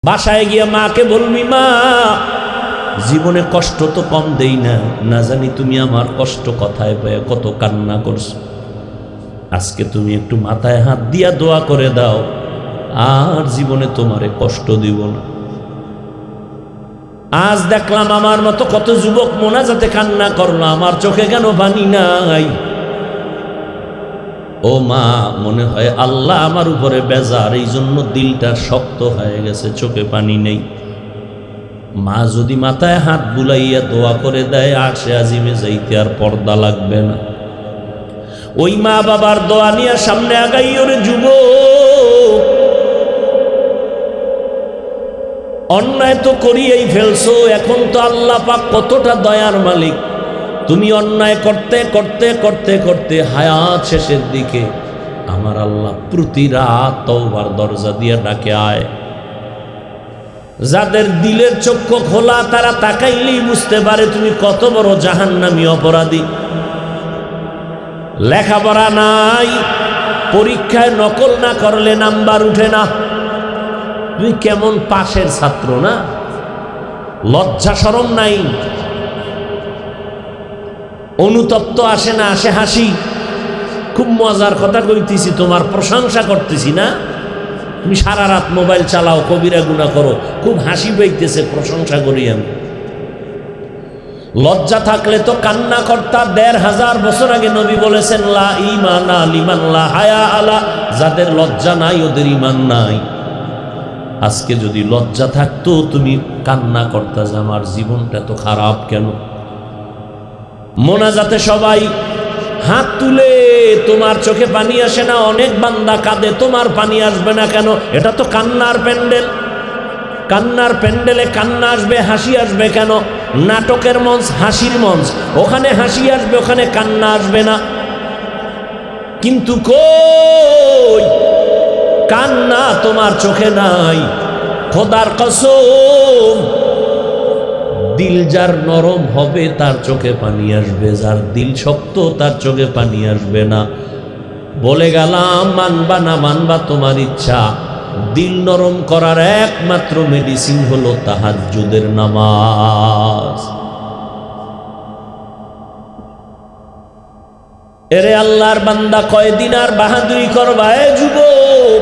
বাসায় গিয়ে মাকে বলবি, মা জীবনে কষ্ট তো কম দেই না, না জানি তুমি আমার কষ্ট কথায় পেয়ে কত কান্না করছো। আজকে তুমি একটু মাথায় হাত দিয়া দোয়া করে দাও, আর জীবনে তোমারে কষ্ট দিব না। আজ দেখলাম আমার মতো কত যুবক মোনাজাতে কান্না করলো, আমার চোখে কেন পানি নাই? ও মা, মনে হয় আল্লাহ আমার উপরে বেজার, এই জন্য দিলটা শক্ত হয়ে গেছে, চোখে পানি নেই। মা যদি মাথায় হাত বুলাইয়া দোয়া করে দেয়, আরশে আজিমে যাইতে আর পর্দা লাগবে না। ওই মা বাবার দোয়া নিয়ে সামনে আগাইও রে যুবক। অন্যায় তো করিয়েই ফেলছো, এখন তো আল্লাহ পাক কতটা দয়ার মালিক। তুমি অন্যায় করতে করতে করতে করতে হায়াত শেষের দিকে আমার আল্লাহ প্রতি রাত তওবার দরজা দিয়ে ডাকে আয়। যাদের দিলের চক্ষু খোলা, তারা তাকাইলেই বুঝতে পারে তুমি কত বড় জাহান্নামী অপরাধী। লেখাপড়া নাই, পরীক্ষায় নকল না করলে নাম্বার উঠে না। তুমি কেমন পাশের ছাত্র না? লজ্জা শরম নাই, অনুতপ্ত আসে না, আসে হাসি। খুব মজার কথা কইতেছি, তোমার প্রশংসা করতেছি না। তুমি সারা রাত মোবাইল চালাও, কবিরা গুনাহ করো, খুব হাসি পাইতেছে, প্রশংসা করি আমি। লজ্জা থাকলে তো কান্না করতা। ১৫০০ বছর আগে নবী বলেছেন, লা ঈমানা লিমান লা হায়া আলা, যাদের লজ্জা নাই ওদের ঈমান নাই। আজকে যদি লজ্জা থাকতো, তুমি কান্না করতা যে আমার জীবনটা তো খারাপ কেন। মোনাজাতে সবাই হাত তুলে, তোমার চোখে পানি আসে না? অনেক বান্দা কাঁদে, তোমার পানি আসবে না কেন? এটা তো কান্নার প্যান্ডেল। কান্নার প্যান্ডেলে কান্না আসবে, হাসি আসবে কেন? নাটকের মঞ্চ, হাসির মঞ্চ, ওখানে হাসি আসবে, ওখানে কান্না আসবে না। কিন্তু কই, কান্না তোমার চোখে নাই। খোদার কসম, দিল যার নরম হবে তার চোখে পানি আসবে, যার দিল শক্ত তার চোখে পানি আসবে না। বলে গেলাম, মানবা না মানবা তোমার ইচ্ছা। দিল নরম করার একমাত্র মেডিসিন হলো তাহাজ্জুদের নামাজ। এরে আল্লাহর বান্দা, কয়দিন আর বাহাদুরি করবা? এ যুবক,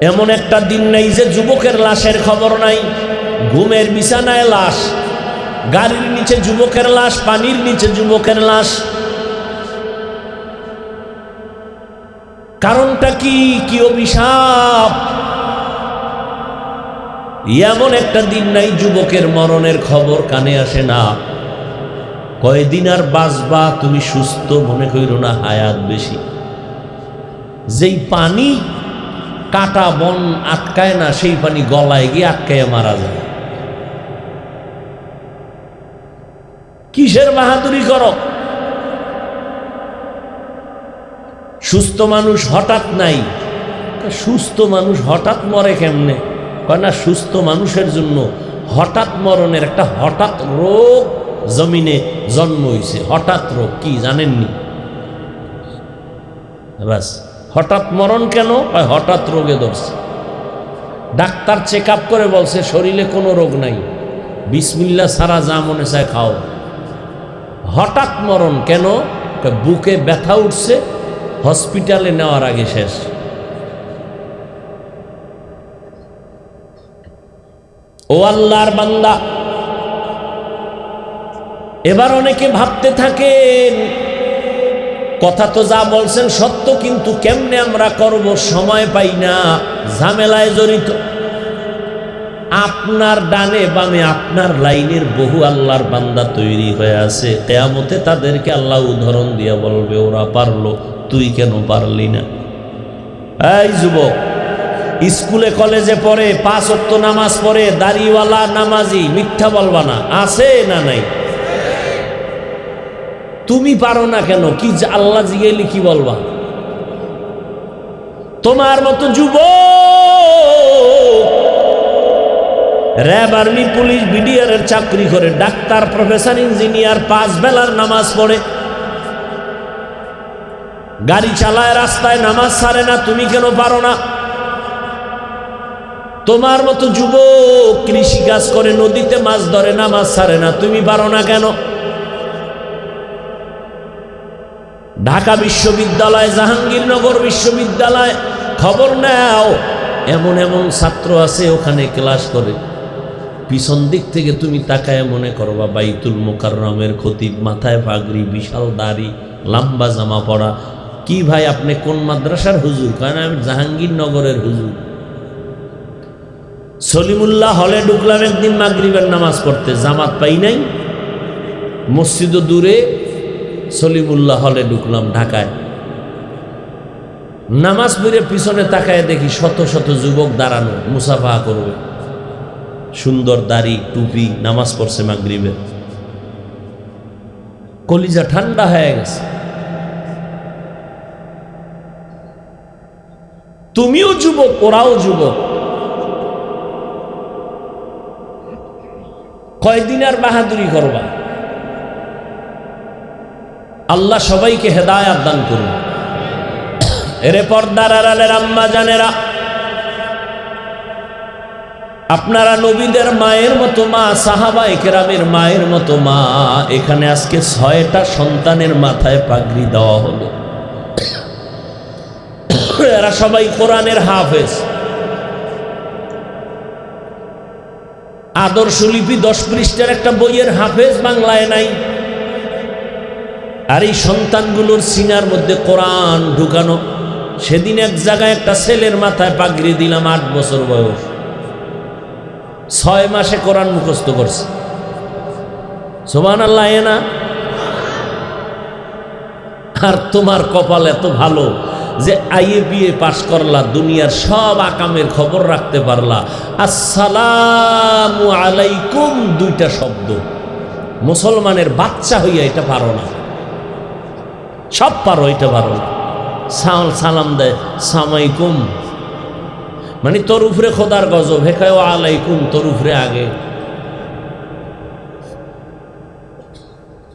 এমন একটা দিন নেই যে যুবকের লাশের খবর নাই। ঘুমের বিছানায় লাশ, গাড়ির নিচে যুবকের লাশ, পানির নিচে যুবকের লাশ। কারণটা কি? কি অভিশাপ? এমন একটা দিন নাই যুবকের মরণের খবর কানে আসে না। কয়দিন আর বাঁচবা? তুমি সুস্থ মনে কইরো না, হায়াত বেশি। যেই পানি কাটা বন আটকায় না, সেই পানি গলায় গিয়ে আটকায় মারা যায়। কিসের বাহাদুরি করো? সুস্থ মানুষ হঠাৎ নাই। সুস্থ মানুষ হঠাৎ মরে কেমনে? কয় না, সুস্থ মানুষের জন্য হঠাৎ মরণের একটা হঠাৎ রোগ জমিনে জন্ম হয়েছে। হঠাৎ রোগ কি জানেননি? বাস, হঠাৎ মরণ কেন? হঠাৎ রোগে ধরছে। ডাক্তার চেক আপ করে বলছে শরীরে কোনো রোগ নাই, বিসমিল্লাহ ছাড়া যা মনে চায় খাও। হঠাৎ মরণ কেন? বুকে ব্যথা উঠছে, হসপিটালে নেওয়ার আগে শেষ। ও আল্লাহর বান্দা, এবার অনেকে ভাবতে থাকেন, কথা তো যা বলছেন সত্য, কিন্তু কেমনে আমরা করব? সময় পাই না, ঝামেলায় জড়িত। আপনার ডানে বামে আপনার লাইনের বহু আল্লাহর বান্দা তৈরি হয়ে আছে। কিয়ামতে তাদেরকে আল্লাহ উদাহরণ দিয়ে বলবে, ওরা পারলো, তুই কেন পারলি না? এই যুবক, স্কুলে কলেজে পড়ে, 5 ওয়াক্ত নামাজ পড়ে, দাড়িওয়ালা নামাজি, মিথ্যা বলবা না, আছে না নাই? তুমি পারো না কেন? কি আল্লাহ জিগাইলে কি বলবা? তোমার মতো যুবক র্যাব, আর্মি, পুলিশ, বিডিআর এর চাকরি করে, ডাক্তার, প্রফেসর, ইঞ্জিনিয়ার, 5 বেলার নামাজ পড়ে, গাড়ি চালায়, রাস্তায় নামাজ ছাড়ে না, তুমি কেন পারো না? তোমার মতো যুবক কৃষি কাজ করে, নদীতে মাছ ধরে, নামাজ ছাড়ে না, তুমি পারো না কেন? ঢাকা বিশ্ববিদ্যালয়, জাহাঙ্গীরনগর বিশ্ববিদ্যালয়, খবর নাও, এমন এমন ছাত্র আছে ওখানে ক্লাস করে, পিছন দিক থেকে তুমি তাকায় মনে করবা বাইতুল মোকাররমের খতিব, মাথায় পাগড়ি, বিশাল দাড়ি, লম্বা জামা পরা। কি ভাই আপনি কোন মাদ্রাসার হুজুর? কারণ আমি জাহাঙ্গীরনগরের হুজুর। সলিমুল্লাহ হলে ঢুকলাম একদিন মাগরিবের নামাজ পড়তে, জামাত পাই নাই, মসজিদ দূরে, সলিমুল্লাহ হলে ঢুকলাম ঢাকায়, নামাজ পড়ে পিছনে তাকায় দেখি শত শত যুবক দাঁড়ানো, মুসাফাহা করবে, সুন্দর দাড়ি, টুপি, নামাজ পড়ছে মাগরিবের। কলিজা ঠান্ডা হয়ে গেছে। তুমিও যুবক, ওরাও যুবক, কয়দিন আর বাহাদুরি করবা? আল্লাহ সবাইকে হেদায়েত দান করুন। এরে পর্দার আড়ালের আম্মা জানেরা, আপনারা নবীদের মায়ের মতো মা, সাহাবায়ে কেরামের মায়ের মতো মা। এখানে আজকে 6টা সন্তানের মাথায় পাগড়ি দেওয়া হলো। এরা সবাই কোরআনের হাফেজ। আদর্শলিপি 10 পৃষ্ঠার একটা বইয়ের হাফেজ বাংলায় নাই। আর এই সন্তানগুলোর সিনার মধ্যে কোরআন ঢুকানো। সেদিন এক জায়গায় একটা ছেলের মাথায় পাগড়ি দিলাম, 8 বছর বয়স, 6 মাসে কোরআন মুখস্থ করছে। সুবহানাল্লাহ। না আর তোমার কপাল এত ভালো যে IABA পাশ করলা, দুনিয়ার সব আকামের খবর রাখতে পারলা। আসসালামু আলাইকুম 2টা শব্দ, মুসলমানের বাচ্চা হইয়া এটা পারো না। সব পারো, এটা পারো না। সালাম দেয় সালামাইকুম, মানে তোর উপরে খোদার গজব, হেকায় আলাইকুম, তোর উপরে আগে।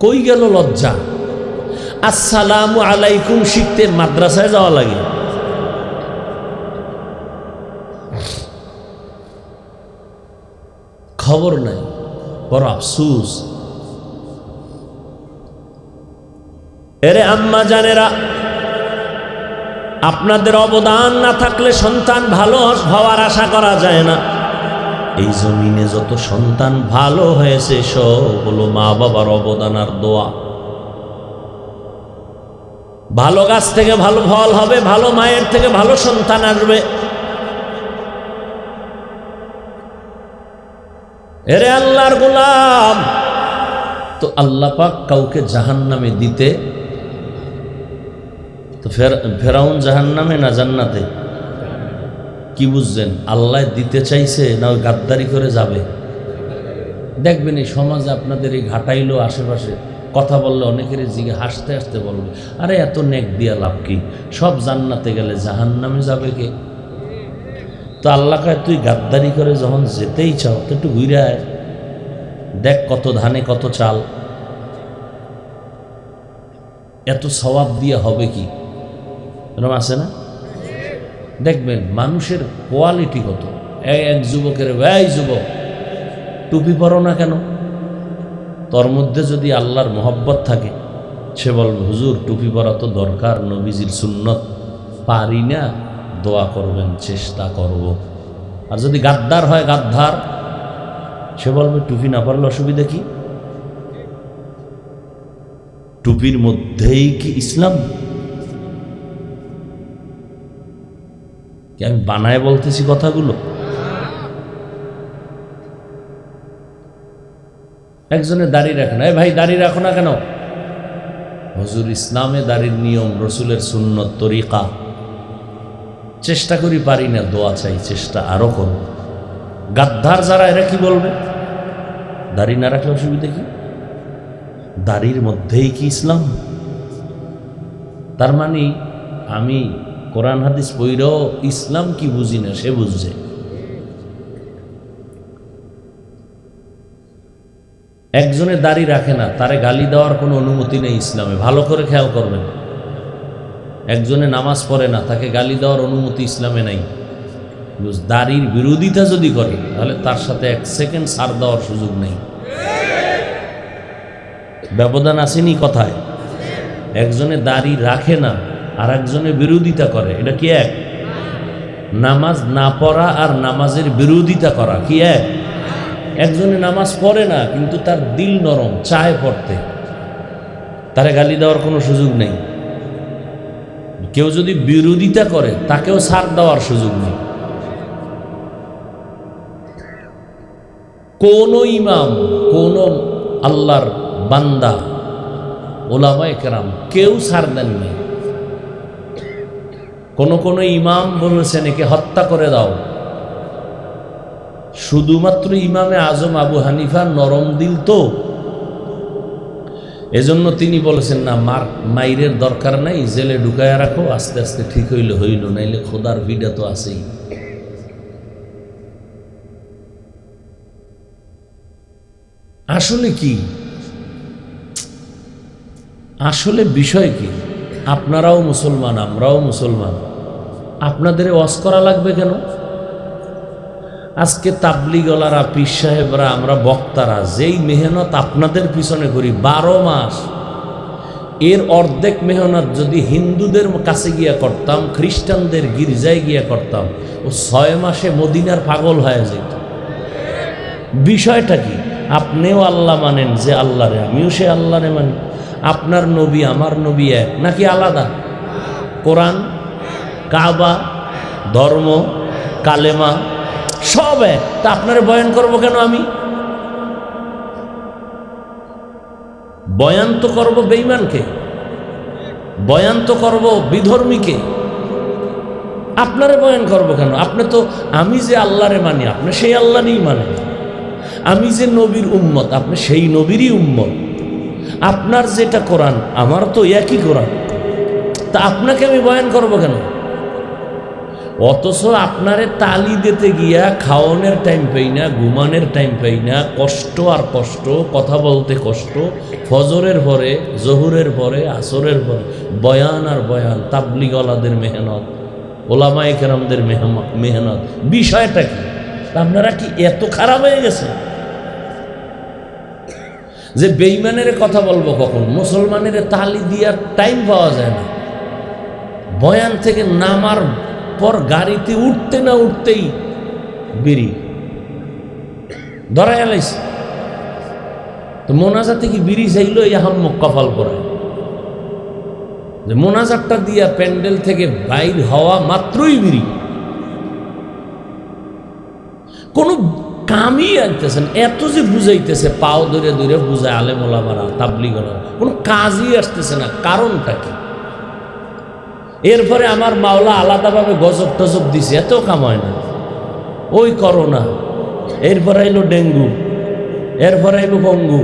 কই গেল লজ্জা? আসসালামু আলাইকুম শিখতে মাদ্রাসায় যাওয়া লাগে। খবর নাই, বড় আফসুস। এরে আম্মা জানেরা, আপনাদের অবদান না থাকলে সন্তান ভালো হওয়ার আশা করা যায় না। এই জমিনে যত সন্তান ভালো হয়েছে সব হলো মা বাবার অবদান আর দোয়া। ভালো গাছ থেকে ভালো ফল হবে, ভালো মায়ের থেকে ভালো সন্তান আসবে। এরে আল্লাহর গোলাম, তো আল্লাহ পাক কাউকে জাহান্নামে দিতে, তো ফেরাউন জাহান্নামে না জান্নাতে? কি বুঝছেন? আল্লাহ দিতে চাইছে না ওই গাদ্দারি করে যাবে? দেখবেন এই সমাজে আপনাদের এই ঘাটাইলো আশেপাশে কথা বললে অনেকেরই জিগে হাসতে হাসতে বলবে, আরে এত নেক দিয়া লাভ কি, সব জান্নাতে গেলে জাহান্নামে যাবে কে? তো আল্লাহ কয় তুই গাদ্দারি করে যখন যেতেই চাও তো একটু ঘুরে আয়, দেখ কত ধানে কত চাল, এত সওয়াব দিয়ে হবে কি? এরকম আছে না? দেখবেন মানুষের কোয়ালিটি কত। এক যুবকের, এই যুবক টুপি পরো না কেন? তোর মধ্যে যদি আল্লাহর মোহব্বত থাকে, সে বলবে হুজুর টুপি পরা তো দরকার, নবীজির সুন্নত, পারি না, দোয়া করবেন, চেষ্টা করব। আর যদি গাদ্দার হয়, গাদ্দার, সে বলবে টুপি না পরলে অসুবিধা কি? টুপির মধ্যেই কি ইসলাম? কি আমি বানায় বলতেছি কথাগুলো? একজনে দাড়ি রাখে না, ভাই দাড়ি রাখো না কেন? হুজুর ইসলামে দাড়ির নিয়ম, রসুলের সুন্নত, তরিকা। চেষ্টা করি, পারি না, দোয়া চাই, চেষ্টা আরো করো। গাদ্দার যারা, এরা কি বলবে? দাড়ি না রাখলে অসুবিধা কি? দাড়ির মধ্যেই কি ইসলাম? তার মানে আমি কোরআন হাদিস পড়েও ইসলাম কি বুঝি না, সে বুঝছে। একজনে দাড়ি রাখে না, তারে গালি দেওয়ার কোনো অনুমতি নেই ইসলামে, ভালো করে খেয়াল করবেন। একজনে নামাজ পড়ে না, তাকে গালি দেওয়ার অনুমতি ইসলামে নাই। দাড়ির বিরোধিতা যদি করে তাহলে তার সাথে 1 সেকেন্ড ছাড় দেওয়ার সুযোগ নেই। ব্যবধান আসেনি কথায়? একজনে দাড়ি রাখে না আর একজনে বিরোধিতা করে, এটা কি এক? নামাজ না পড়া আর নামাজের বিরোধিতা করা কি এক? একজনে নামাজ পড়ে না কিন্তু তার দিল নরম, চায় পড়তে, তারে গালি দেওয়ার কোনো সুযোগ নেই। কেউ যদি বিরোধিতা করে তাকেও ছাড় দেওয়ার সুযোগ নেই। কোন ইমাম, কোন আল্লাহর বান্দা, ওলামায়ে কেরাম কেউ ছাড় দেননি। কোন ইমাম বলেছেন একে হত্যা করে দাও। শুধুমাত্র ইমামে আজম আবু হানিফা নরম দিল তো, এজন্য তিনি বলেছেন না, মাইরের দরকার নাই, জেলে ঢুকায় রাখো, আস্তে আস্তে ঠিক হইল, নাইলে খোদার ভিড়া তো আছেই। আসলে কি, আসলে বিষয় কি? আপনারাও মুসলমান, আমরাও মুসলমান, আপনাদের ওয়াজ করা লাগবে কেন? আজকে তাবলিগওয়ালারা, পীর সাহেবরা, আমরা বক্তারা যেই মেহনত আপনাদের পিছনে করি 12 মাস, এর অর্ধেক মেহনত যদি হিন্দুদের কাছে গিয়া করতাম, খ্রিস্টানদের গির্জায় গিয়া করতাম, ও 6 মাসে মদিনার পাগল হয়ে যেত। বিষয়টা কি? আপনিও আল্লাহ মানেন যে আল্লাহরে, আমিও সে আল্লাহরে মানি। আপনার নবী আমার নবী এক নাকি আলাদা? কোরআন, কাবা, ধর্ম, কালেমা সব এক। তা আপনারে বয়ান করব কেন? আমি বয়ান তো করব বেঈমানকে, বয়ান তো করব বিধর্মীকে। আপনারে বয়ান করব কেন? আপনি তো, আমি যে আল্লাহরে মানি আপনি সেই আল্লাহরই মানেন, আমি যে নবীর উম্মত আপনি সেই নবীরই উম্মত, আপনার যেটা কোরআন আমার তো একই কোরআন, তা আপনাকে আমি বয়ান করব কেন? অথচ আপনারে তালি দিতে গিয়া খাওয়ানোর টাইম পাই না, ঘুমানোর টাইম পাই না, কষ্ট আর কষ্ট, কথা বলতে কষ্ট, ফজরের পরে, জহুরের পরে, আসরের পরে বয়ান আর বয়ান, তাবলিগওয়ালাদের মেহনত, ওলামায়ে কেরামদের মেহনত। বিষয়টা কি? আপনারা কি এত খারাপ হয়ে গেছে যে বেঈমানের কথা বলবো কখন? মুসলমানের তালি দিয়ার টাইম পাওয়া যায় না। বয়ান থেকে নামার পর গাড়িতে উঠতে না উঠতেই বিড়ি ধরা এলাইছে, তো মোনাজাতে কি বিড়ি চাইল? এই আহাম্মক কপাল পরায় যে মোনাজাতটা দিয়া প্যান্ডেল থেকে বাইর হওয়া মাত্রই বিড়ি। কোন কামই আনতেছেন, এত যে বুঝাইতেছে, পাও ধরে ধরে বুঝায় আলেম ওলামারা, তাবলিগরা, কোনো কাজই আসতেছে না। কারণটা কি? এরপরে আমার মাওলা আলাদাভাবে গজব টজব দিছে, এত কামায় না। ওই করোনা, এরপরে এলো ডেঙ্গু, এরপরে এলো পঙ্গু।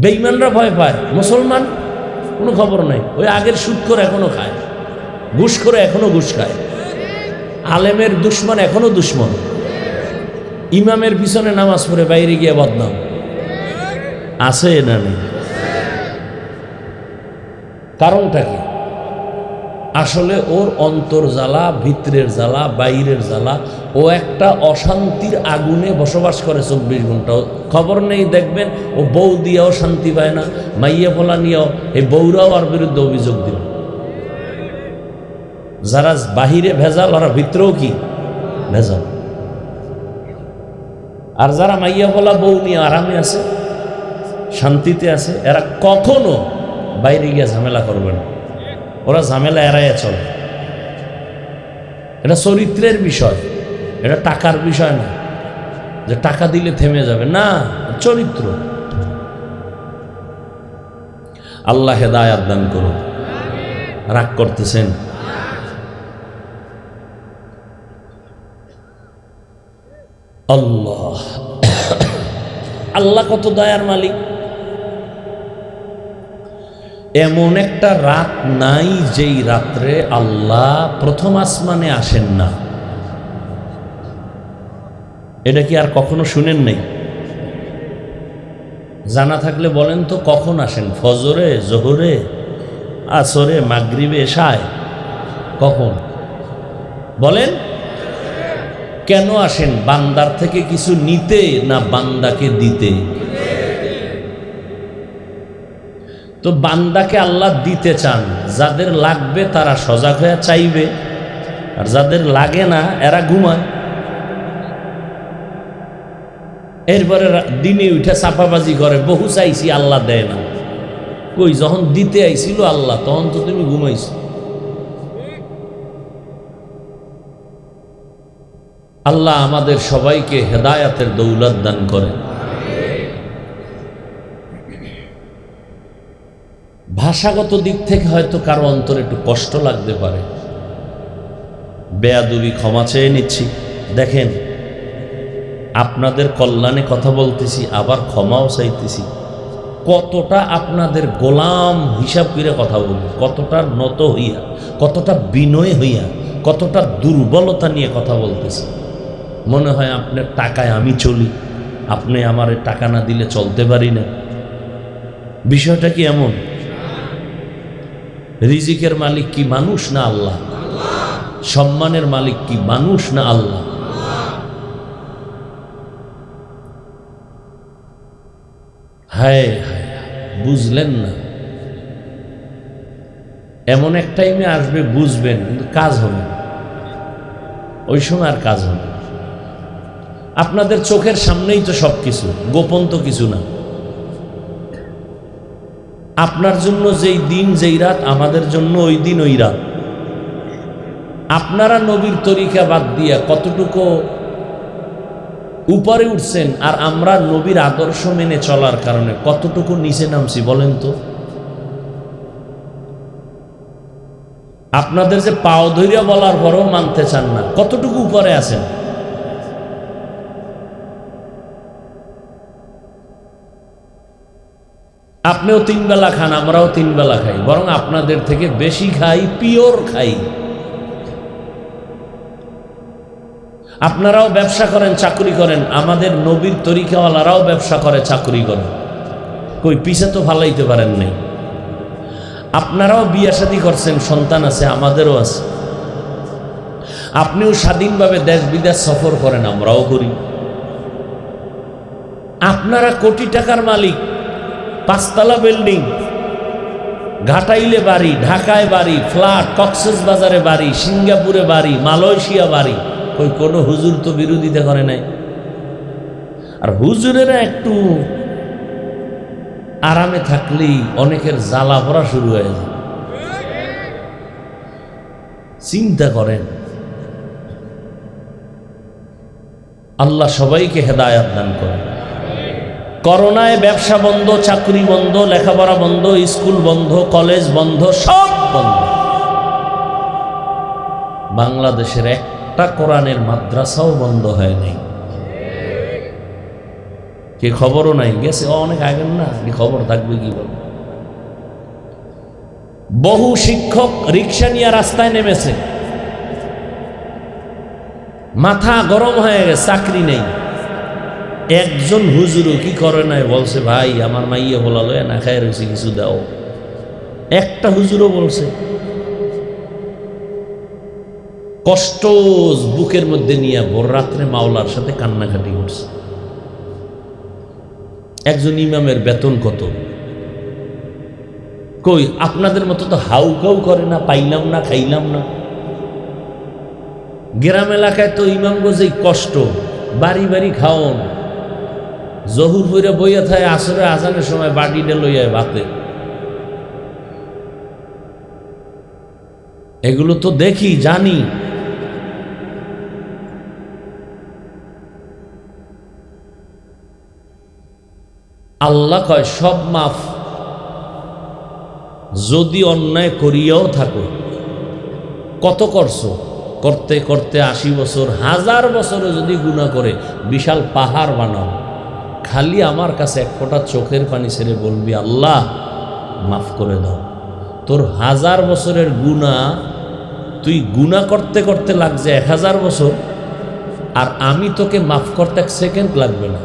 বেঈমানরা ভয় পায়, মুসলমান কোনো খবর নাই। ওই আগের সুদ করে এখনো খায়, ঘুষ করে এখনো ঘুষ খায়, আলেমের দুশ্মন এখনো দুশ্মন, ইমামের পিছনে নামাজ পড়ে বাইরে গিয়ে বদনাম আছে না নেই? কারণটা কি? আসলে ওর অন্তর জ্বালা, ভিতরের জ্বালা, বাইরের জ্বালা। ও একটা অশান্তির আগুনে বসবাস করে 24 ঘন্টা। খবর নেই, দেখবেন ও বউ দিয়েও শান্তি পায় না, মাইয়া পোলা নিয়েও। এই বউরাও আর বিরুদ্ধে অভিযোগ দিল। যারা বাহিরে ভেজাল, ওরা ভিতরেও কি ভেজাল। আর যারা মাইয়া পোলা বউ নিয়ে আরামে আছে, শান্তিতে আছে, এরা কখনো বাইরে গিয়ে ঝামেলা করবে না। ওরা ঝামেলা এড়াইয়া চলে। এটা চরিত্রের বিষয়, এটা টাকার বিষয় না যে টাকা দিলে থেমে যাবে, না, চরিত্র। আল্লাহ হেদায়াত দান করুন। রাগ করতেছেন? আল্লাহ আল্লাহ কত দয়ার মালিক। এমন একটা রাত নাই যেই রাত্রে আল্লাহ প্রথম আসমানে আসেন না। এটা কি আর কখনো শুনেন নাই? জানা থাকলে বলেন তো, কখন আসেন? ফজরে, জোহরে, আসরে, মাগরিবে, এশায়? কখন? বলেন কেন আসেন? বান্দার থেকে কিছু নিতে না বান্দাকে দিতে? তো বান্দাকে আল্লাহ দিতে চান, যাদের লাগবে তারা সজাগ হয়ে চাইবে, আর যাদের লাগে না এরা ঘুমায়। এরপরে দিনে উঠে চাপাবাজি করে, বহু চাইছি আল্লাহ দেয় না। কই, যখন দিতে আইছিল আল্লাহ তখন তো তুমি ঘুমাইছো। আল্লাহ আমাদের সবাইকে হেদায়াতের দৌলত দান করে। ভাষাগত দিক থেকে হয়তো কারো অন্তরে একটু কষ্ট লাগতে পারে, বেয়াদবি ক্ষমা চেয়ে নিচ্ছি। দেখেন, আপনাদের কল্যাণে কথা বলতেছি, আবার ক্ষমাও চাইতেছি। কতটা আপনাদের গোলাম হিসাব করে কথা বলি, কতটা নত হইয়া, কতটা বিনয় হইয়া, কতটা দুর্বলতা নিয়ে কথা বলতেছি। মনে হয় আপনার টাকায় আমি চলি, আপনি আমারে টাকা না দিলে চলতে পারি না। বিষয়টা কি এমন? রিজিকের মালিক কি মানুষ না আল্লাহ? সম্মানের মালিক কি মানুষ না আল্লাহ? হায় হায়, বুঝলেন না। এমন এক টাইমে আসবে বুঝবেন, কিন্তু কাজ হবে না। ওই সময় আর কাজ হবে না। আপনাদের চোখের সামনেই তো সবকিছু, গোপন তো কিছু না। আপনার জন্য যেই দিন যেই রাত, আমাদের জন্য ওই দিন ওই রাত। আপনারা নবীর তরিকা বাদ দিয়া কতটুকু উপরে উঠছেন, আর আমরা নবীর আদর্শ মেনে চলার কারণে কতটুকু নিচে নামছি বলেন তো। আপনাদের যে পাও ধরিয়া বলার পরও মানতে চান না, কতটুকু উপরে আছেন। আপনিও 3 বেলা খান, আমরাও 3 বেলা খাই, বরং আপনাদের থেকে বেশি খাই, পিওর খাই। আপনারাও ব্যবসা করেন, চাকরি করেন, আমাদের নবীর তরিকাওয়ালারাও ব্যবসা করে, চাকরি করে। কই, পিছে তো ফালাইতে পারেন নাই। আপনারাও বিয়ে শাদী করছেন, সন্তান আছে, আমাদেরও আছে। আপনিও স্বাধীনভাবে দেশ বিদেশ সফর করেন, আমরাও করি। আপনারা কোটি টাকার মালিক, 5 তলা বিল্ডিং, ঘাটাইলে বাড়ি, ঢাকায় বাড়ি, ফ্ল্যাট, কক্সবাজারে বাড়ি, সিঙ্গাপুরে বাড়ি, মালয়েশিয়া বাড়ি। ওই কোনো হুজুর তো বিরোধিতা করে নাই। আর হুজুরেরা একটু আরামে থাকলেই অনেকের জ্বালা পড়া শুরু হয়ে যায়। চিন্তা করেন। আল্লাহ সবাইকে হেদায়াত দান করেন। করোনায় ব্যবসা বন্ধ, চাকরি বন্ধ, লেখাপড়া বন্ধ, স্কুল বন্ধ, কলেজ বন্ধ, সব বন্ধ। বাংলাদেশের একটা কোরআনের মাদ্রাসাও বন্ধ হয় নাই। কে খবরও নাই, গেছে অনেক আগের না, খবর থাকবে কি বল। বহু শিক্ষক রিক্সা নিয়ে রাস্তায় নেমেছে, মাথা গরম হয়ে গেছে, চাকরি নেই। একজন হুজুরও কি করে নাই, বলছে ভাই আমার মাইয়া বলা লয় না খায় রয়েছে, কিছু দাও। একটা হুজুরও বলছে। কষ্ট বুকের মধ্যে নিয়ে ভোর রাত্রে মাওলার সাথে কান্নাকাটি করছে। একজন ইমামের বেতন কত? কই, আপনাদের মতো তো হাউ কাউ করে না, পাইলাম না, খাইলাম না। গ্রাম এলাকায় তো ইমাম গোজেই কষ্ট, বাড়ি বাড়ি খাওন, জহুর হইরা বইয়া থাকে, আসরে আজানের সময় বাড়িটা লইয়া ভাতে। এগুলো তো দেখি, জানি। আল্লাহ কয় সব মাফ, যদি অন্যায় করিয়াও থাকো। কত করছো? করতে করতে 80 বছর, 1000 বছরে যদি গুনাহ করে বিশাল পাহাড় বানাও, খালি আমার কাছে এক ফোঁটা চোখের পানি ছেড়ে বলবি আল্লাহ মাফ করে দাও। তোর 1000 বছরের গুনাহ, তুই গুনাহ করতে করতে লাগছে 1000 বছর, আর আমি তোকে মাফ করতে 1 সেকেন্ড লাগবে না।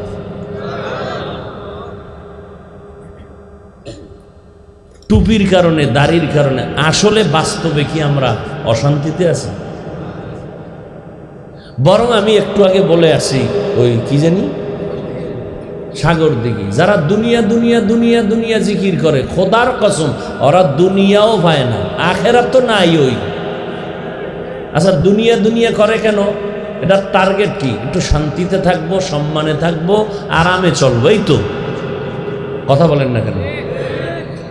টুপির কারণে, দাড়ির কারণে আসলে বাস্তবে কি আমরা অশান্তিতে আছি? বরং আমি একটু আগে বলে আসি, ওই কি জানি সাগর দিকে যারা দুনিয়া দুনিয়া দুনিয়া দুনিয়া জিকির করে, খোদার কসম ওরা দুনিয়াও পায় না, আখেরাত তো নাই। ওই আচ্ছা দুনিয়া দুনিয়া করে কেন? এটার টার্গেট কি? একটু শান্তিতে থাকবো, সম্মানে থাকবো, আরামে চলবো, এই তো। কথা বলেন না কেন?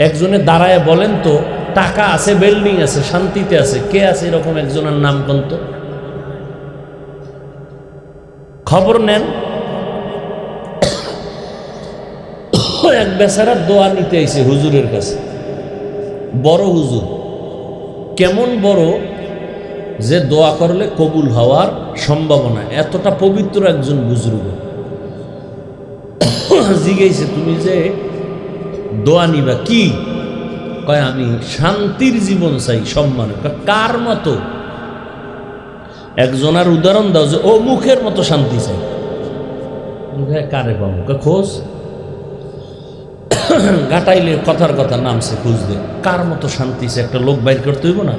একজনে দাঁড়ায় বলেন তো, টাকা আছে, বিল্ডিং আছে, শান্তিতে আছে, কে আছে এরকম একজনের নাম কোন তো? খবর নেন, এক বেচারা দোয়া নিতে আইছে হুজুরের কাছে। বড় হুজুর, কেমন বড় যে দোয়া করলে কবুল হওয়ার সম্ভাবনা, এতটা পবিত্র একজন বুজুর্গ। জিজ্ঞেসে তুমি যে দোয়া নিবা কি? কয় আমি শান্তির জীবন চাই, সম্মান। কার মতো? একজনের উদাহরণ দাও যে ও মুখের মতো শান্তি চাই। কারে পাবো? খোঁজ গাটাইলে কথার কথা নামছে খুঁজতে, কার মতো শান্তি চাই একটা লোক বাইর করতে হইব না?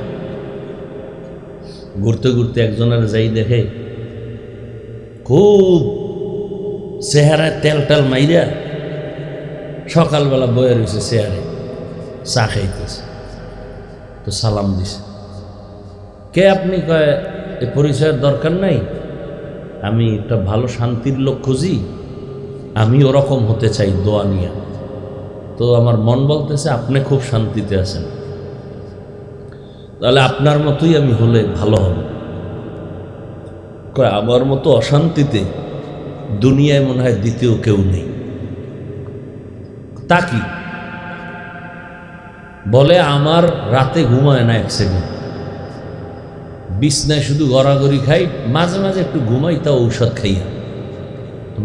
ঘুরতে ঘুরতে একজনের যাই দেখে খুব চেহারায় তেল টেল মাইরা সকালবেলা বয়ে রয়েছে চেয়ারে, চা খাইতেছে। তো সালাম দিছে। কে আপনি? কয় এ পরিচয়ের দরকার নাই, আমি একটা ভালো শান্তির লোক খুঁজি, আমি ওরকম হতে চাই দোয়া নিয়ে। তো আমার মন বলতেছে আপনি খুব শান্তিতে আছেন, তাহলে আপনার মতোই আমি হলে ভালো হবে। কয় আমার মতো অশান্তিতে দুনিয়ায় মনে হয় দ্বিতীয় কেউ নেই। তা কি? বলে আমার রাতে ঘুমায় না এক সেকেন্ড, বিছনায় শুধু গড়াগড়ি খাই, মাঝে মাঝে একটু ঘুমাই, তা ঔষধ খাইয়া।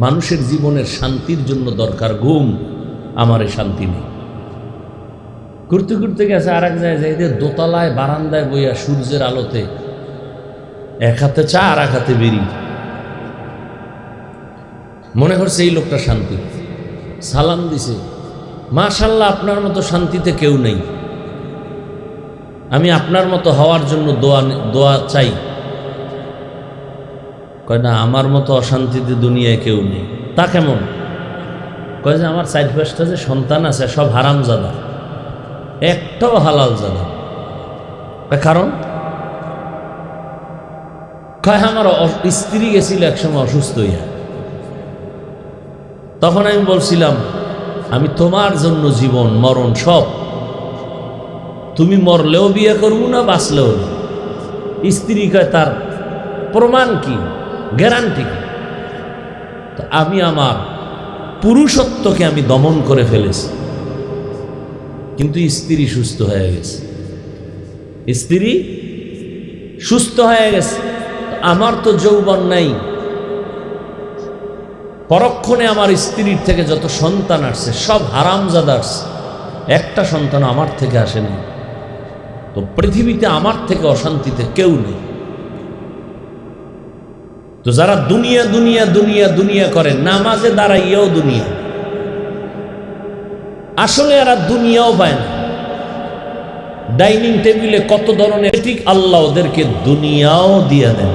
মানুষের জীবনের শান্তির জন্য দরকার ঘুম, আমার শান্তি নেই। ঘুরতে ঘুরতে গেছে আর এক জায়গায়, দোতলায় বারান্দায় বইয়া সূর্যের আলোতে এক হাতে চা আর এক হাতে বেরি, মনে করছে এই লোকটা শান্তি। সালাম দিছে, মাশাআল্লাহ আপনার মতো শান্তিতে কেউ নেই, আমি আপনার মতো হওয়ার জন্য দোয়া চাই। কয় না, আমার মতো অশান্তিতে দুনিয়ায় কেউ নেই। তা কেমন? কয় যে আমার 4-5টা যে সন্তান আছে সব হারামজাদা, একটাও হালাল জাদা। কারণ? কয় আমার স্ত্রী গেছিল একসময় অসুস্থ হইয়া, তখন আমি বলছিলাম আমি তোমার জন্য জীবন মরণ সব, তুমি মরলেও বিয়ে করবো না, বাঁচলেও না। স্ত্রী কয় তার প্রমাণ কি, গ্যারান্টি কি? তো আমি আমার পুরুষত্বকে আমি দমন করে ফেলেছি, কিন্তু স্ত্রী সুস্থ হয়ে গেছে। স্ত্রী সুস্থ হয়ে গেছে, আমার তো যৌবন নাই। পরক্ষণে আমার স্ত্রীর থেকে যত সন্তান আসছে সব হারামজাদা আসছে, একটা সন্তান আমার থেকে আসেনি। তো পৃথিবীতে আমার থেকে অশান্তিতে কেউ নেই। তো যারা দুনিয়া দুনিয়া দুনিয়া দুনিয়া করে, নামাজে দাঁড়াইয়াও দুনিয়া, আসলে এরা দুনিয়াও পায় না। ডাইনিং টেবিলে কত ধরনের, ঠিক আল্লাহ ওদেরকে দুনিয়াও দিয়ে দেন।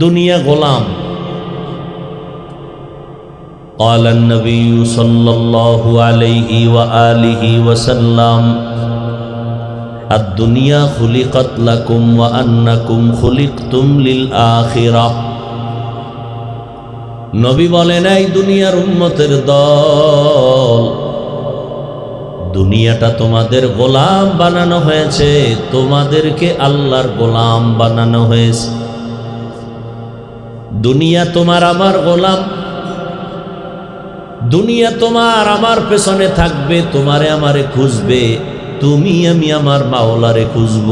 দুনিয়া গোলাম। قال النبي صلى الله عليه وآله وسلم الدنيا خلقت لكم وأنكم خلقتم للآخرة। নবী বলেন এই দুনিয়ার উম্মতের দল, দুনিয়াটা তোমাদের গোলাম বানানো হয়েছে, তোমাদেরকে আল্লাহর গোলাম বানানো হয়েছে। দুনিয়া তোমার আমার গোলাম, দুনিয়া তোমার আমার পেছনে থাকবে, তোমারে আমারে খুঁজবে, তুমি আমি আমার মাওলারে খুঁজব।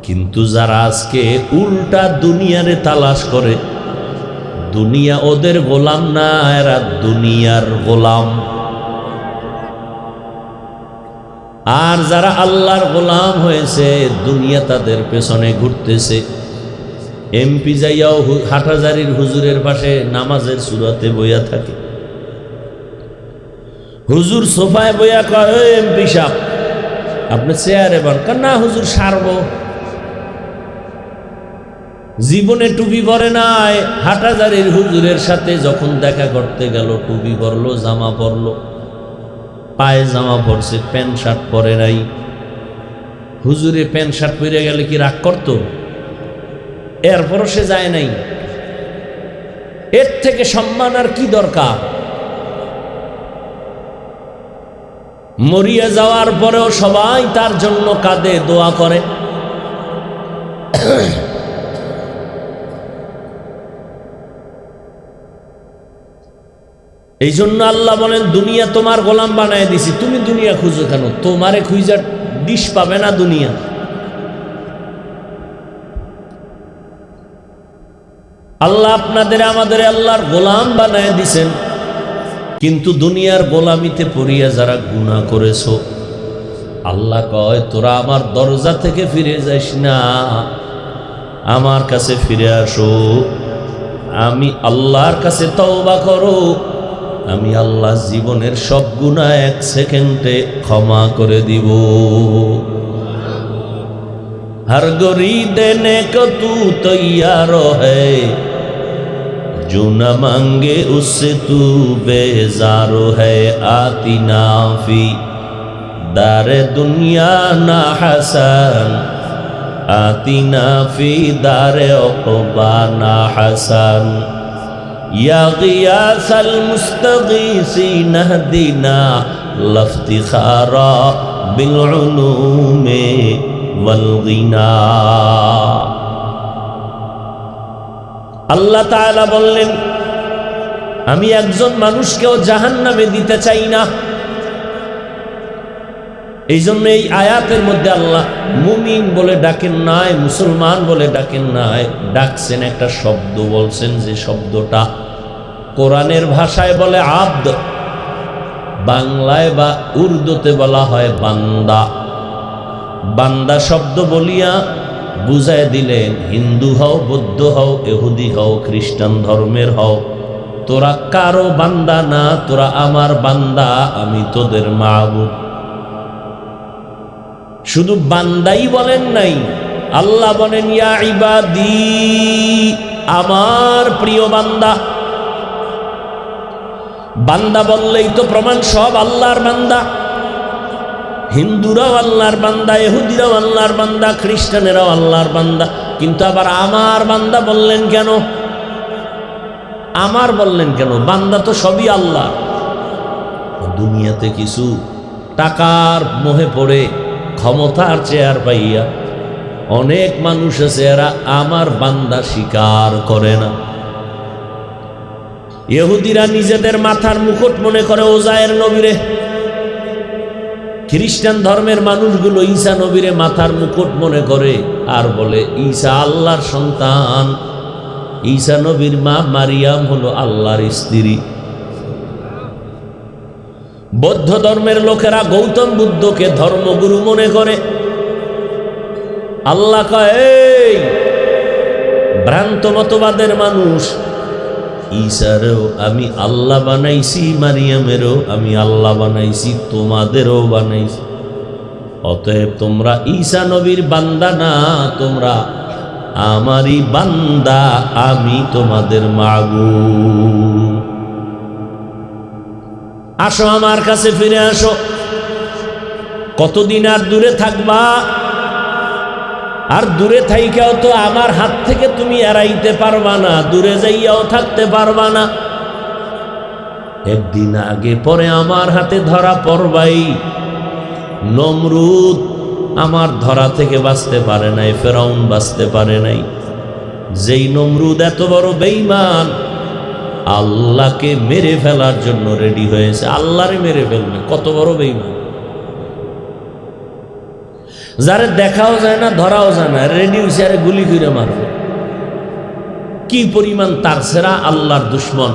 কিন্তু যারা আজকে উল্টা দুনিয়ারে তালাশ করে, দুনিয়া ওদের গোলাম না, এরা দুনিয়ার গোলাম। আর যারা আল্লাহর গোলাম হয়েছে, দুনিয়া তাদের পেছনে ঘুরতেছে। এমপি যাইয়াও হাটহাজারির হুজুরের পাশে নামাজের সুরাতে বইয়া থাকে। হুজুর সোফায় বইয়া কয় এমপি সাহেব আপনি চেয়ারে বানকার না হুজুর সারব, জীবনে টুপি পরে নাই। হাটাজারির হুজুরের সাথে যখন দেখা করতে গেল, টুপি পরলো, জামা পরলো, পায়ে জামা পরছে, প্যান্ট শার্ট পরে নাই। হুজুরে প্যান্ট শার্ট পরে গেলে কি রাগ করত? এরপরও সে যায় নাই। এর থেকে সম্মান আর কি দরকার? মরিয়া যাওয়ার পরেও সবাই তার জন্য কাঁদে, দোয়া করে। এই জন্য আল্লাহ বলেন, দুনিয়া তোমার গোলাম বানায় দিছি, তুমি দুনিয়া খুঁজো কেন? তোমারে খুঁজার দিশ পাবে না দুনিয়া। আল্লাহ আপনাদের আমাদের আল্লাহর গোলাম বানায় দিছেন, কিন্তু দুনিয়ার গোলামিতে পড়িয়া যারা গুনাহ করেছো, আল্লাহ কয় তোরা আমার দরজা থেকে ফিরে যাস না, আমার কাছে ফিরে আসো। আমি আল্লাহর কাছে তওবা করো, আমি আল্লাহ জীবনের সব গুনাহ 1 সেকেন্ডে ক্ষমা করে দিব। हर गोरी देने को तू तैयार है, जो न मांगे उससे तू बेजार है। आती नाफी दारे दुनिया ना हसन, आती नाफी दारे उक़बा ना हसन। या गियासल मुस्तगीसीन हदीना लफ्तिखारा बिलउलूमे वलगिना। আল্লাহ তাআলা বললেন, আমি একজন মানুষকেও জাহান্নামে দিতে চাই না। এই জন্য এই আয়াতের মধ্যে আল্লাহ মুমিন বলে ডাকেন নাই, মুসলমান বলে ডাকেন নাই, ডাকছেন একটা শব্দ বলছেন, যে শব্দটা কোরআনের ভাষায় বলে আব্দ, বাংলায় বা উর্দুতে বলা হয় বান্দা। বান্দা শব্দ বলিয়া বুঝায় দিলেন, হিন্দু হও, বৌদ্ধ হও, ইহুদি হও, খ্রিস্টান ধর্মের হও, তোরা কারো বান্দা না, তোরা আমার বান্দা, আমি তোদের মাবুদ। শুধু বান্দাই বলেন নাই, আল্লাহ বলেন ইয়া ইবাদি, আমার প্রিয় বান্দা। বান্দা বললেই তো প্রমাণ সব আল্লাহর বান্দা। হিন্দুরাও আল্লাহর বান্দা, ইহুদিরাও আল্লাহর বান্দা, খ্রিস্টানেরাও আল্লাহর বান্দা, কিন্তু আবার আমার বান্দা বললেন কেন? আমার বললেন কেন? বান্দা তো সবই আল্লাহ। দুনিয়াতে কিছু টাকার মোহে পড়ে, ক্ষমতার চেয়ার পাইয়া অনেক মানুষ আছে, এরা আমার বান্দা স্বীকার করে না। ইহুদিরা নিজেদের মাথার মুকুট মনে করে ওজায়ের নবীরে, খ্রিস্টান ধর্মের মানুষগুলো ঈসা নবীরে মাথার মুকুট মনে করে আর বলে ঈসা আল্লাহর সন্তান, ঈসা নবীর মা মারিয়াম হলো আল্লাহর স্ত্রী। বৌদ্ধ ধর্মের লোকেরা গৌতম বুদ্ধকে ধর্মগুরু মনে করে। আল্লাহ কয়, এই ভ্রান্ত মতবাদের মানুষ, ঈসারও আমি আল্লাহ বানাইছি, মারিয়ামেরও আমি আল্লাহ বানাইছি, তোমাদেরও বানাইছি। অতএব তোমরা ঈসা নবীর বান্দা না, তোমরা আমারই বান্দা, আমি তোমাদের মাবুদ। আসো আমার কাছে ফিরে আসো। কতদিন আর দূরে থাকবা? আর দূরে থাইকাও তো আমার হাত থেকে তুমি এড়াইতে পারবা না, দূরে যাইয়াও থাকতে পারবা না। একদিন আগে পরে আমার হাতে ধরা পড়বাই। নমরুদ আমার ধরা থেকে বাঁচতে পারে নাই, ফেরাউন বাঁচতে পারে নাই। যেই নমরুদ এত বড় বেঈমান, আল্লাহকে মেরে ফেলার জন্য রেডি হয়েছে, আল্লাহরে মেরে ফেলবে, কত বড় বেঈমান। যারে দেখাও যায় না, ধরাও যায় না, রেডি হয়েছে আরে গুলি করে মারবে। কি পরিমাণ তার সেরা আল্লাহর দুশ্মন।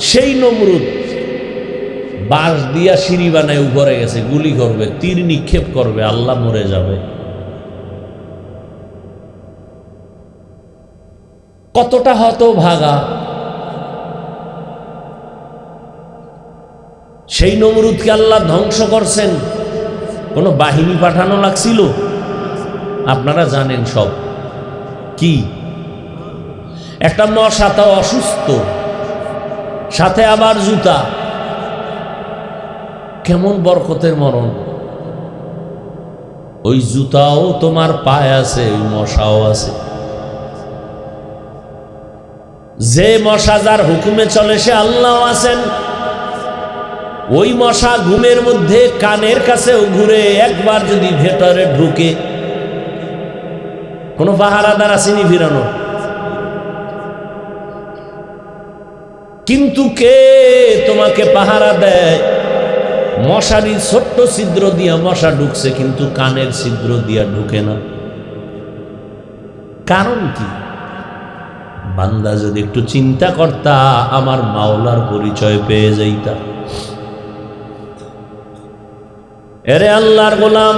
সেই নমরুদ বাঁশ দিয়া সিঁড়ি বানায় উপরে গেছে, গুলি করবে, তীর নিক্ষেপ করবে, আল্লাহ মরে যাবে। কতটা হতভাগা। সেই নমরুদকে আল্লাহ ধ্বংস করছেন। কোনো বাহিনী পাঠানো লাগছিল? আপনারা জানেন সব। কি একটা মশা, তা অসুস্থ, সাথে আবার জুতা, কেমন বরকতের মরণ। ওই জুতাও তোমার পায়ে আছে, ওই মশাও আছে। যে মশা যার হুকুমে চলে সে আল্লাহ আছেন। ওই মশা ঘুমের মধ্যে কানের কাছেও ঘুরে, একবার যদি ভেতরে ঢুকে, কোনো পাহারাদার আসেনি ফিরানো। কিন্তু কে তোমাকে পাহারা দেয়? মশারির ছোট্ট ছিদ্র দিয়া মশা ঢুকছে, কিন্তু কানের ছিদ্র দিয়া ঢুকে না। কারণ কি? বান্দা যদি একটু চিন্তা করতা, আমার মাওলার পরিচয় পেয়ে যাইতা। এরে আল্লাহর গোলাম,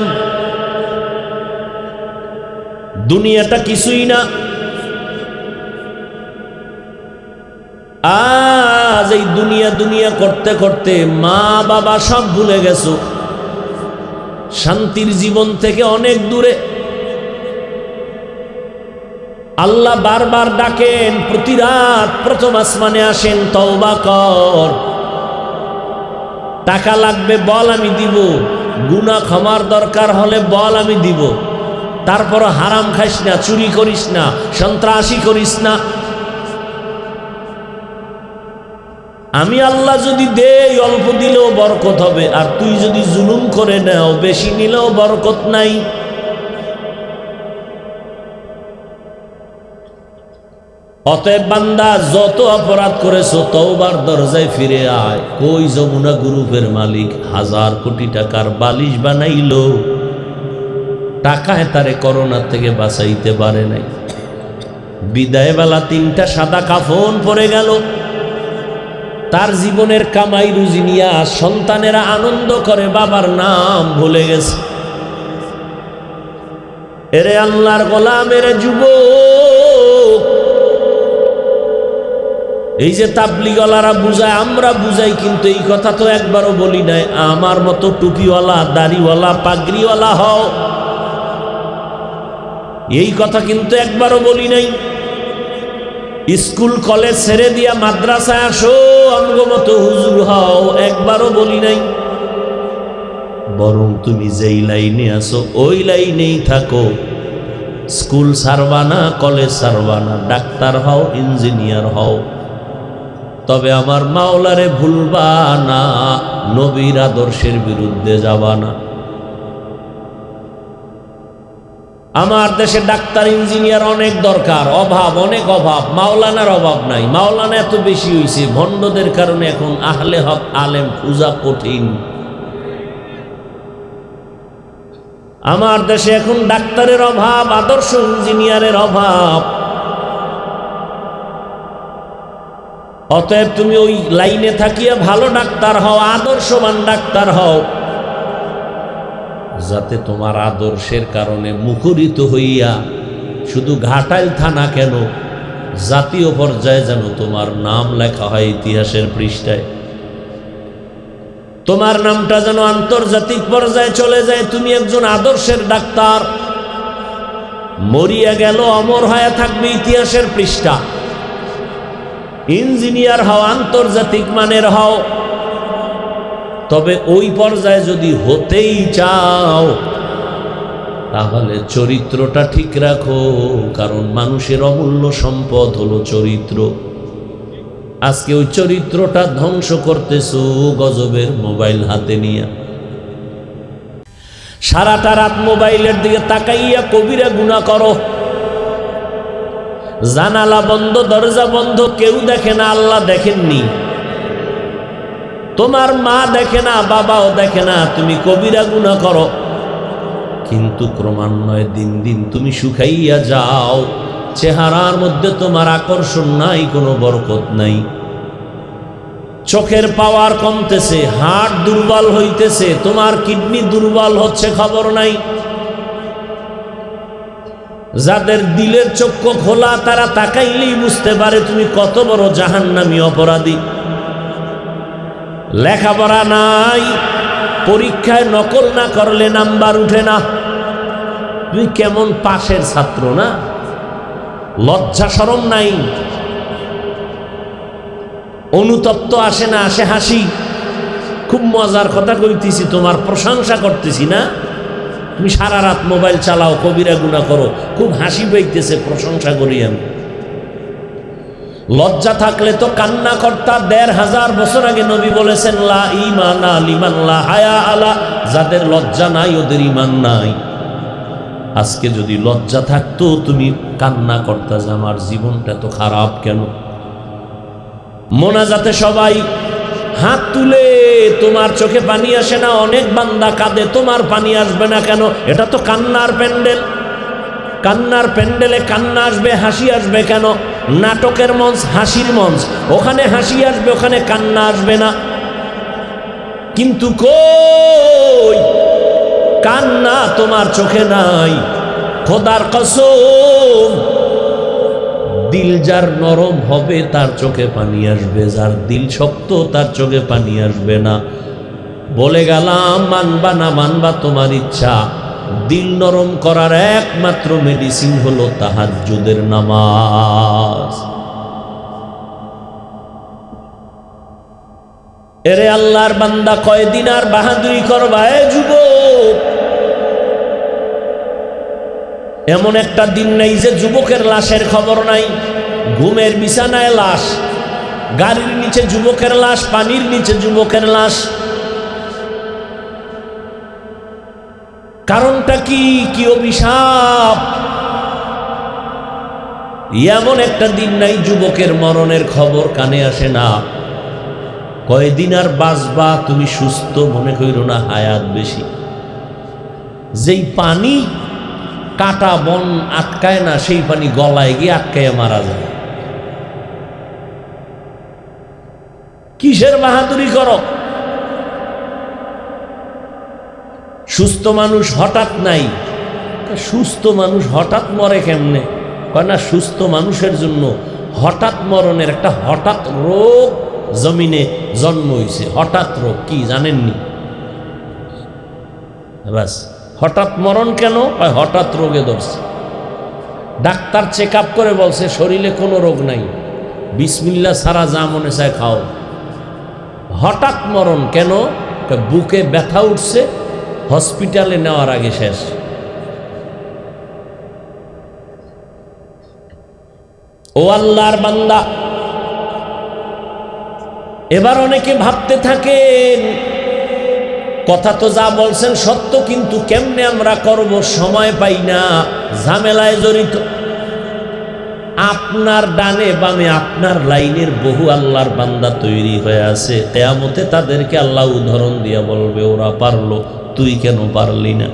দুনিয়াটা কিছুই না। আজ এই দুনিয়া দুনিয়া করতে করতে মা বাবা সব ভুলে গেছো, শান্তির জীবন থেকে অনেক দূরে। আল্লাহ বারবার ডাকেন, প্রতি রাত প্রথম আসমানে আসেন, তওবা কর, টাকা লাগবে বল আমি দিব, গুনাহ ক্ষমার দরকার হলে বল আমি দিব, তারপর হারাম খাইস না, চুরি করিস না, সন্ত্রাসী করিস না। আমি আল্লাহ যদি দেই, অল্প দিলেও বরকত হবে, আর তুই যদি জুলুম করে নাও, বেশি নিলেও বরকত নাই। অতএব বান্দা, যত অপরাধ করেছো তওবার দরজায় ফিরে আয়। কই যমুনা গ্রুপের মালিক 1000 কোটি টাকার বালিশ বানাইলো, টাকায় তারে করোনা থেকে বাঁচাইতে পারে নাই। বিদায় বেলা 3টা সাদা কাফন পরে গেল, তার জীবনের কামাই রুজি নিয়া সন্তানেরা আনন্দ করে, বাবার নাম ভুলে গেছে। এরে আল্লাহর গোলামের যুবক, এই যে তাবলীগওয়ালারা বুঝায়, আমরা বুঝাই, কিন্তু এই কথা তো একবারও বলি নাই, আমার মতো টুপিওয়ালা, দাড়িওয়ালা, পাগড়িওয়ালা হও। এই কথা কিন্তু একবারও বলি নাই। স্কুল কলেজ ছেড়ে দিয়া মাদ্রাসায় আসো, আমগো মতো হুজুর হও, একবারও বলি নাই। বরং তুমি যেই লাইনে আসো ওই লাইনেই থাকো। স্কুল ছাড়বা না, কলেজ ছাড়বা না, ডাক্তার হও, ইঞ্জিনিয়ার হও, তবে আমার মাওলারে ভুলবা না, নবীর আদর্শের বিরুদ্ধে যাবা না। আমার দেশে ডাক্তার ইঞ্জিনিয়ার অনেক দরকার, অভাব, অনেক অভাব। মাওলানার অভাব নাই। মাওলানা এত বেশি হয়েছে, ভণ্ডদের কারণে এখন আহলে হক আলেম খুঁজা কঠিন। আমার দেশে এখন ডাক্তারের অভাব, আদর্শ ইঞ্জিনিয়ারের অভাব। অতএব তুমি ওই লাইনে থাকিয়া ভালো ডাক্তার হও, আদর্শবান ডাক্তার হও, যাতে তোমার আদর্শের কারণে মুখরিত হইয়া শুধু ঘাটাইল থানা কেন, জাতীয় পর্যায়ে যেন তোমার নাম লেখা হয় ইতিহাসের পৃষ্ঠায়। তোমার নামটা যেন আন্তর্জাতিক পর্যায়ে চলে যায়, তুমি একজন আদর্শের ডাক্তার। মরিয়া গেল, অমর হয়ে থাকবে ইতিহাসের পৃষ্ঠা। ইঞ্জিনিয়ার হও, আন্তর্জাতিক মানের হও, তবে ওই পর্যায়ে যদি হতেই চাও তাহলে চরিত্রটা ঠিক রাখো, কারণ মানুষের অমূল্য সম্পদ হলো চরিত্র। আজকে ওই চরিত্রটা ধ্বংস করতেছো গজবের মোবাইল হাতে নিয়ে। সারাটা রাত মোবাইলের দিকে তাকাইয়া কবিরা গুনাহ করো, জানালা বন্ধ, দরজা বন্ধ, কেউ দেখে না, আল্লাহ দেখেননি, তোমার মা দেখে না, বাবাও দেখে না, তুমি কবিরা গুনাহ করো। কিন্তু ক্রমান্বয়ে দিন দিন তুমি শুকাইয়া যাও, চেহারার মধ্যে তোমার আকর্ষণ নাই, কোনো বরকত নাই, চোখের পাওয়ার কমতেছে, হার্ট দুর্বল হইতেছে, তোমার কিডনি দুর্বল হচ্ছে, খবর নাই। যাদের দিলের চক্ষু খোলা তারা তাকাইলেই বুঝতে পারে তুমি কত বড় জাহান্নামী অপরাধী। লেখাপড়া নাই, পরীক্ষায় নকল না করলে নাম্বার উঠে না। তুই কেমন পাশের ছাত্র না, লজ্জা শরম নাই, অনুতপ্ত আসে না, আসে হাসি। খুব মজার কথা কইতেছি, তোমার প্রশংসা করতেছি না। তুমি সারা রাত মোবাইল চালাও, কবিরা গুনাহ করো, খুব হাসি পাইতেছে, প্রশংসা করি আমি। লজ্জা থাকলে তো কান্না করতা। ১৫০০ বছর আগে নবী বলেছেন, লা ঈমানা লিমান লা হায়া আলা, যাদের লজ্জা নাই ওদের ঈমান নাই। আজকে যদি লজ্জা থাকতো তুমি কান্না করতা যে আমার জীবনটা তো খারাপ কেন। মোনাজাতে সবাই হাত তুলে, তোমার চোখে পানি আসে না? অনেক বান্দা কাঁদে, তোমার পানি আসবে না কেন? এটা তো কান্নার প্যান্ডেল। কান্নার প্যান্ডেলে কান্না আসবে, হাসি আসবে কেন? নাটকের মঞ্চ, হাসির মঞ্চ, ওখানে হাসি আসবে, ওখানে কান্না আসবে না। কিন্তু কই কান্না তোমার চোখে নাই। খোদার কসম, দিল যার নরম হবে তার চোখে পানি আসবে, যার দিল শক্ত তার চোখে পানি আসবে না। বলে গেলাম, মানবা না মানবা তোমার ইচ্ছা। দিল নরম করার একমাত্র মেডিসিন হলো তাহাজ্জুদের নামাজ। এরে আল্লাহর বান্দা, কয়দিন আর বাহাদুরি করবা? এ যুবক, এমন একটা দিন নেই যে যুবকের লাশের খবর নাই। ঘুমের বিছানায় লাশ, গাড়ির নিচে যুবকের লাশ, পানির নিচে যুবকের লাশ। কারণটা কি? কি অভিশাপ! এমন একটা দিন নাই যুবকের মরণের খবর কানে আসে না। কয়দিন আর বাঁচবা? তুমি সুস্থ মনে কইরো না, হায়াত বেশি। যেই পানি কাটা বন আটকায় না, সেই পানি গলায় গিয়ে আটকায় মারা যায়। কিসের বাহাদুরি করো? সুস্থ মানুষ হঠাৎ নাই। সুস্থ মানুষ হঠাৎ মরে কেমনে? কয় না, সুস্থ মানুষের জন্য হঠাৎ মরণের একটা হঠাৎ রোগ জমিনে জন্ম হয়েছে। হঠাৎ রোগ কি জানেননি? বাস, হঠাৎ মরণ কেন? হঠাৎ রোগে ধরছে। ডাক্তার চেক আপ করে বলছে শরীরে কোনো রোগ নাই, বিসমিল্লাহ ছাড়া যা মনে চায় খাও। হঠাৎ মরণ কেন? বুকে ব্যথা উঠছে, হসপিটালে নেওয়ার আগে শেষ। ও আল্লাহর বান্দা, এবার অনেকে ভাবতে থাকেন কথা তো যা বলছেন সত্য, কিন্তু কেমনে আমরা করব? সময় পাই না, ঝামেলায় জড়িত। আপনার ডানে বামে আপনার লাইনের বহু আল্লাহর বান্দা তৈরি হয়ে আছে। কিয়ামতে তাদেরকে আল্লাহ উদাহরণ দিয়া বলবে, ওরা পারলো, তুই কেন পারলি না?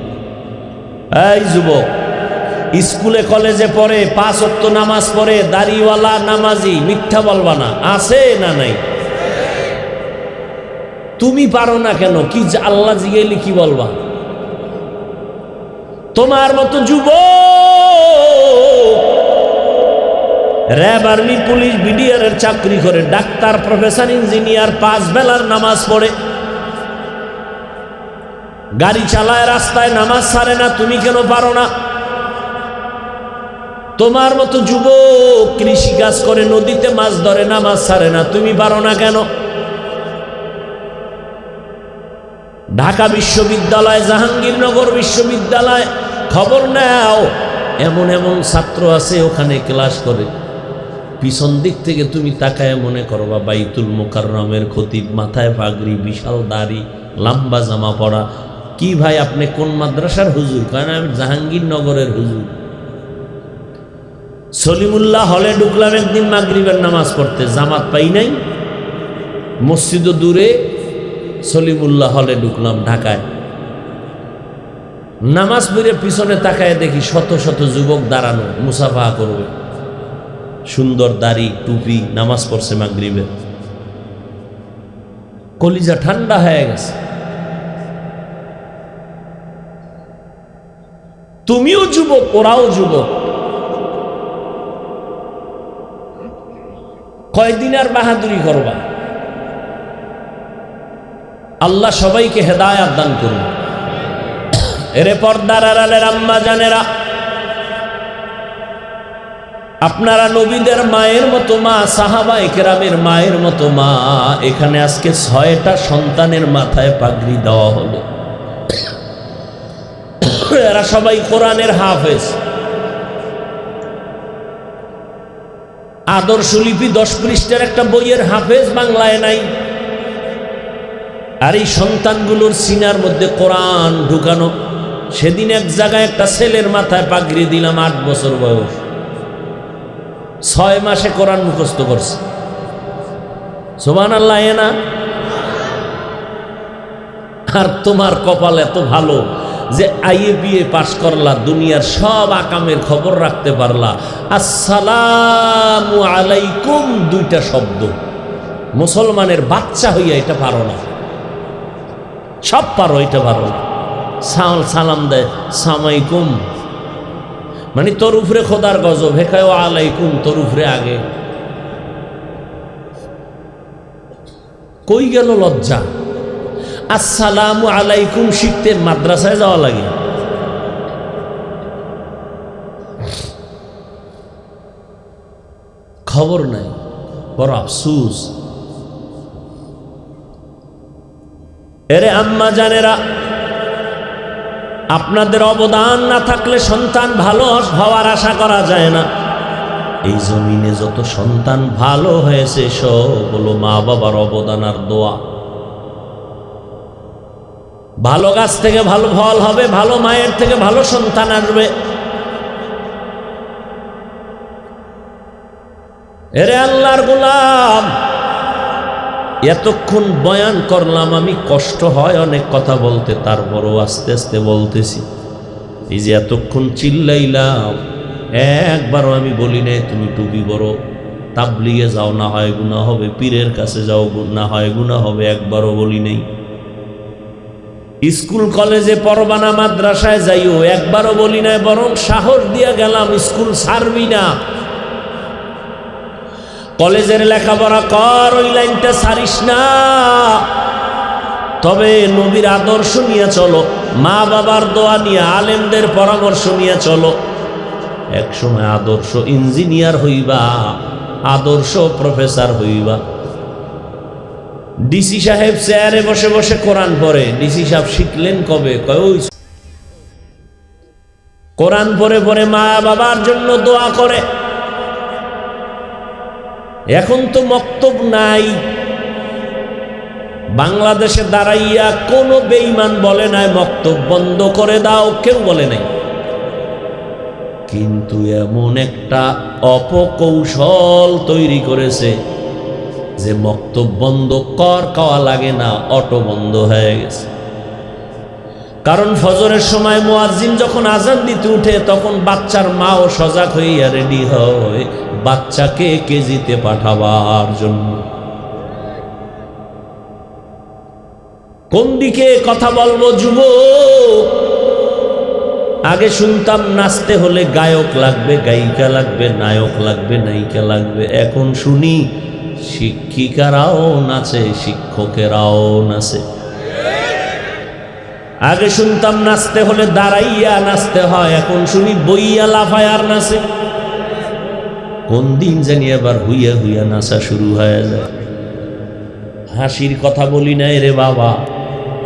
এই যুবক, স্কুলে কলেজে পড়ে, 5 ওয়াক্ত নামাজ পড়ে, দাড়িওয়ালা নামাজি, মিথ্যা বলবা না, আছে না নাই? তুমি পারো না কেন? কি আল্লাহ জিগাইলে কি বলবা? তোমার মতো যুবক র্যাব, আর্মি, পুলিশ, বিডিআর এর চাকরি করে, ডাক্তার, প্রফেসর, ইঞ্জিনিয়ার, 5 বেলার নামাজ পড়ে, গাড়ি চালায়, রাস্তায় নামাজ ছাড়ে না, তুমি কেন পারো না? তোমার মতো যুবক কৃষি কাজ করে, নদীতে মাছ ধরে, নামাজ ছাড়ে না, তুমি পারো না কেন? ঢাকা বিশ্ববিদ্যালয়, জাহাঙ্গীরনগর বিশ্ববিদ্যালয়, খবর নাও, এমন এমন ছাত্র আছে ওখানে ক্লাস করে, পিছন দিক থেকে তুমি তাকায় মনে করবা বাইতুল মুকাররমের খতিব, মাথায় পাগড়ি, বিশাল দাড়ি, লম্বা জামা পরা। কি ভাই, আপনি কোন মাদ্রাসার হুজুর? কারণ আমি জাহাঙ্গীরনগরের হুজুর। সলিমুল্লাহ হলে ঢুকলাম একদিন মাগরিবের নামাজ পড়তে, জামাত পাই নাই, মসজিদও দূরে, সলিমুল্লাহ হলে ঢুকলাম ঢাকায়। নামাজ পড়ে পিছনে তাকায় দেখি শত শত যুবক দাঁড়ানো, মুসাফাহা করবে, সুন্দর দাড়ি, টুপি, নামাজ পড়ছে মাগরিবে। কলিজা ঠান্ডা হয়ে গেছে। তুমিও যুবক, ওরাও যুবক, কয়দিন আর বাহাদুরি করবা? আল্লাহ সবাইকে হেদায়াত দান করুন। এরে পর্দার আড়ালের আম্মা জানেরা, আপনারা নবীদের মায়ের মতো মা, সাহাবায়ে কেরামের মায়ের মতো মা। এখানে আজকে 6টা সন্তানের মাথায় পাগড়ি দেওয়া হলো। এরা সবাই কোরআনের হাফেজ। আদর্শলিপি 10 পৃষ্ঠার একটা বইয়ের হাফেজ বাংলায় নাই। আর এই সন্তানগুলোর সিনার মধ্যে কোরআন ঢুকানো। সেদিন এক জায়গায় একটা ছেলের মাথায় পাগড়ি দিলাম, 8 বছর বয়স, 6 মাসে কোরআন মুখস্থ করছে। সুবহানাল্লাহ। না আর তোমার কপাল এত ভালো যে আইএ বিএ পাশ করলা, দুনিয়ার সব আকামের খবর রাখতে পারলা। আসসালামু আলাইকুম 2টা শব্দ, মুসলমানের বাচ্চা হইয়া এটা পারো না। সব পারো, এটা পারো না। সালাম দেয় সালামাইকুম, মানে তোর উপরে খোদার গজব, হেকায় আলাইকুম, তোর উপরে আগে। কই গেল লজ্জা? আসসালামু আলাইকুম শিখতে মাদ্রাসায় যাওয়া লাগে। খবর নাই, বড় আফসুস। এরে আম্মা জানেরা, আপনাদের অবদান না থাকলে সন্তান ভালো হওয়ার আশা করা যায় না। এই জমিনে যত সন্তান ভালো হয়েছে সব হলো মা বাবার অবদান আর দোয়া। ভালো গাছ থেকে ভালো ফল হবে, ভালো মায়ের থেকে ভালো সন্তান আসবে। এরে আল্লাহর গোলাম, এতক্ষণ বয়ান করলাম আমি, কষ্ট হয় অনেক কথা বলতে, তারপরও আস্তে আস্তে বলতেছি। এই যে এতক্ষণ চিল্লাইলাম, একবারও আমি বলি নাই তুমি টুপি পরো, তাবলিগে যাও, না হয় গুনাহ হবে, পীরের কাছে যাও, না হয় গুনাহ হবে, একবারও বলি নাই। স্কুল কলেজে পড়বা না, মাদ্রাসায় যাইও, একবারও বলি নাই। বরং সাহস দিয়ে গেলাম, স্কুল ছাড়বি না, কলেজের লেখাপড়া কর, ওই লাইনটা ছাড়িস না। তবে নবীর আদর্শ নিয়ে চলো, মা বাবার দোয়া নিয়ে, আলেমদের পরামর্শ নিয়ে চলো। একসময় আদর্শ ইঞ্জিনিয়ার হইবা, আদর্শ প্রফেসর হইবা। ডিসি সাহেব চেয়ারে বসে বসে কোরআন পড়ে। ডিসি সাহেব শিখলেন কবে? কয় কোরআন পড়ে পড়ে মা বাবার জন্য দোয়া করে। এখন তো মক্তব নাই। বাংলাদেশে দাঁড়াইয়া কোনো বেঈমান বলে নাই মক্তব বন্ধ করে দাও, কেউ বলে নাই। কিন্তু এমন একটা অপকৌশল তৈরি করেছে যে মক্তব বন্ধ কওয়া লাগে না, অটো বন্ধ হয়ে গেছে। কারণ ফজরের সময় মুয়াজ্জিন যখন আযান দিতে উঠে, তখন বাচ্চার মাও সজাগ হইয়া রেডি হয় বাচ্চাকে কেজিতে পাঠাবার জন্য। কোন দিকে কথা বলবো যুবক? আগে শুনতাম নাচতে হলে গায়ক লাগবে, গায়িকা লাগবে, নায়ক লাগবে, নায়িকা লাগবে। এখন শুনি শিক্ষিকারাও নাচে, শিক্ষকেরাও নাচে। আগে শুনতাম নাচতে হলে দাঁড়াইয়া নাচতে হয়, এখন শুনি বইয়া লাফায়ার নাচে। কোন দিন জানি আবার হুইয়া হুইয়া নাচা শুরু হয়ে যায়। হাসির কথা বলি নাই রে বাবা,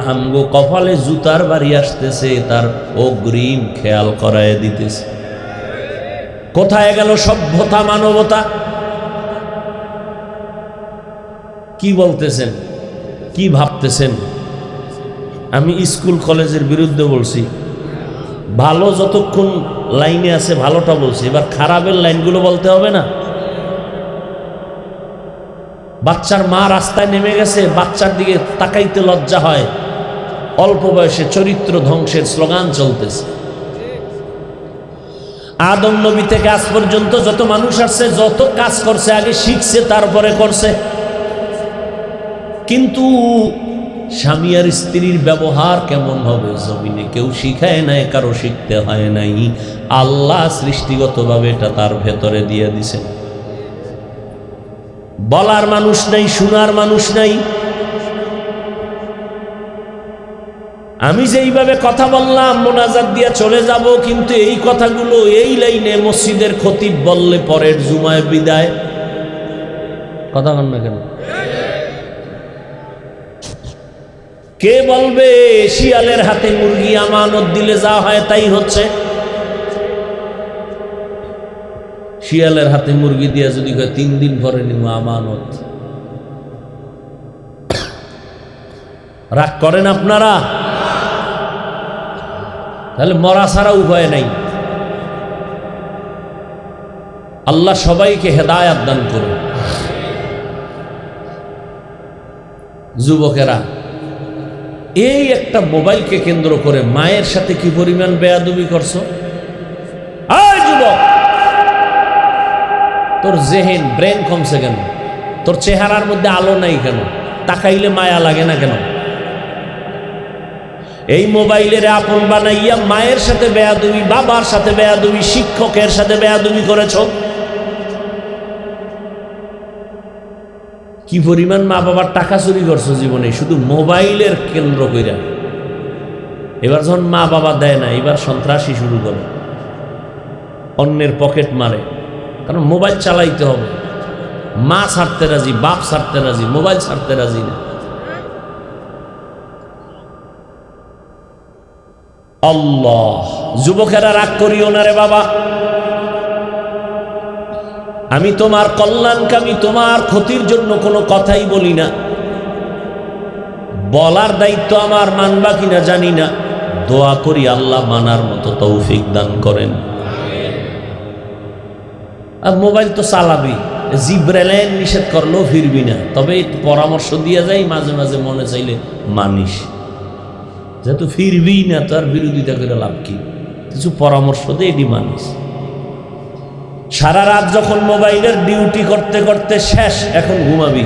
আমগো কপালে জুতার বাড়ি আসতেছে, তার অগ্রিম খেয়াল করায় দিতেছে। কোথায় গেল সভ্যতা, মানবতা? কি বলতেছেন, কি ভাবতেছেন? আমি স্কুল কলেজের বিরুদ্ধে বলছি। ভালো যতক্ষণ লাইনে আছে ভালোটা বলছি, এবার খারাপের লাইনগুলো বলতে হবে না? বাচ্চার মা রাস্তায় নেমে গেছে, বাচ্চার দিকে তাকাইতে লজ্জা হয়। অল্প বয়সে চরিত্র ধ্বংসের স্লোগান চলতেছে। আদম নবী থেকে আজ পর্যন্ত যত মানুষ আসছে, যত কাজ করছে, আগে শিখছে তারপরে করছে। কিন্তু স্বামী আর স্ত্রীর ব্যবহার কেমন হবে জমিনে কেউ শিখায় নাই, কারো শিখতে হয় নাই। আল্লাহ সৃষ্টিগতভাবে এটা তার ভেতরে দিয়ে দিছে। বলার মানুষ নাই, শোনার মানুষ নাই। আমি যেইভাবে কথা বললাম মোনাজাত দিয়া চলে যাব, কিন্তু এই কথাগুলো এই লাইনে মসজিদের খতিব বললে পরের জুমায় বিদায়। কথা বল না কেন? কে বলবে শিয়ালের হাতে মুরগি আমানত দিলে যা হয় তাই হচ্ছে? শিয়ালের হাতে মুরগি দিয়া যদি 3 দিন পরে নিব আমানত, রাগ করেন আপনারা? তাহলে মরা ছাড়া উপায় নাই। আল্লাহ সবাইকে হেদায়াত দান করুন। যুবকেরা, এই একটা মোবাইলকে কেন্দ্র করে মায়ের সাথে কি পরিমাণ বেয়াদবি করছো? আয় যুবক, তোর জেহেন ব্রেন কমছে কেন? তোর চেহারার মধ্যে আলো নাই কেন? তাকাইলে মায়া লাগে না কেন? এই মোবাইলের আপন বানাইয়া মায়ের সাথে বেয়াদবি, বাবার সাথে বেয়াদবি, শিক্ষকের সাথে বেয়াদবি করেছ। কি পরিমাণ মা বাবার টাকা চুরি করছো জীবনে শুধু মোবাইলের কেন্দ্র কইরা। এবার যখন মা বাবা দেয় না, এবার সন্ত্রাসী শুরু করে, অন্যের পকেট মারে, কারণ মোবাইল চালাইতে হবে। মা ছাড়তে রাজি, বাপ ছাড়তে রাজি, মোবাইল ছাড়তে রাজি না। আল্লাহ, যুবকেরা রাগ করিও না রে বাবা। আমি তোমার কল্যাণকামী, তোমার ক্ষতির জন্য কোনো কথাই বলি না। বলার দায়িত্ব আমার, মানবা কিনা জানি না। দোয়া করি আল্লাহ মানার মতো তৌফিক দান করেন। আর মোবাইল তো চালাবি, জিব্রাইল নিষেধ করলেও ফিরবি না, তবে পরামর্শ দিয়ে যাই মাঝে মাঝে মনে চাইলে মানিস। যেহেতু ফিরবি না, তো আর বিরোধিতা করে লাভ কি? কিছু পরামর্শ দিয়ে এটি মানিস। সারা রাত যখন মোবাইলের ডিউটি করতে করতে শেষ, এখন ঘুমাবি।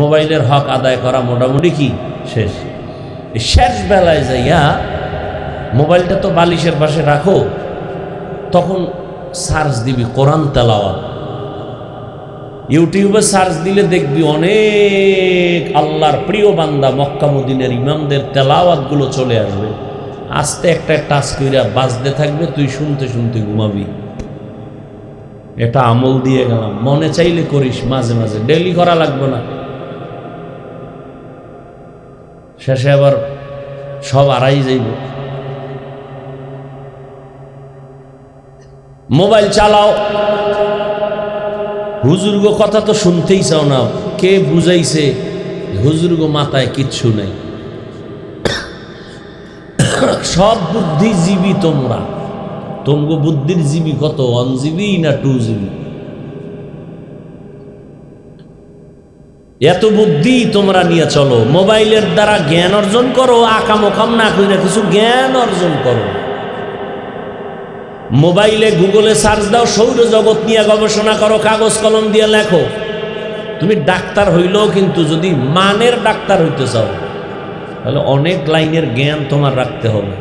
মোবাইলের হক আদায় করা মোটামুটি কি শেষ। শেষ বেলায় যাইয়া মোবাইলটা তো বালিশের পাশে রাখো, তখন সার্চ দিবি কোরআন তেলাওয়াত। ইউটিউবে সার্চ দিলে দেখবি অনেক আল্লাহর প্রিয় বান্দা মক্কা মদিনার ইমামদের তেলাওয়াতগুলো চলে আসবে। আস্তে একটা টাচ কইরা বাজতে থাকবে, তুই শুনতে শুনতে ঘুমাবি। এটা আমল দিয়ে গেলাম, মনে চাইলে করিস মাঝে মাঝে, ডেইলি করা লাগবে না। শেষে আবার সব আড়াই যাইব। মোবাইল চালাও, হুজুরগো কথা তো শুনতেই চাও না। কে বুঝাইছে হুজুরগো মাথায় কিচ্ছু নেই। সব বুদ্ধিজীবী তোমরা, তোমগো বুদ্ধির জীবী কত, 1 GB না 2 GB? এত বুদ্ধি তোমরা নিয়ে চলো, মোবাইলের দ্বারা জ্ঞান অর্জন করো, আকামোকাম না কইরা কিছু জ্ঞান অর্জন করো। মোবাইলে গুগলে সার্চ দাও, সৌরজগৎ নিয়ে গবেষণা করো, কাগজ কলম দিয়ে লেখো। তুমি ডাক্তার হইলেও কিন্তু যদি মানের ডাক্তার হইতে চাও, তাহলে অনেক লাইনের জ্ঞান তোমার রাখতে হবে।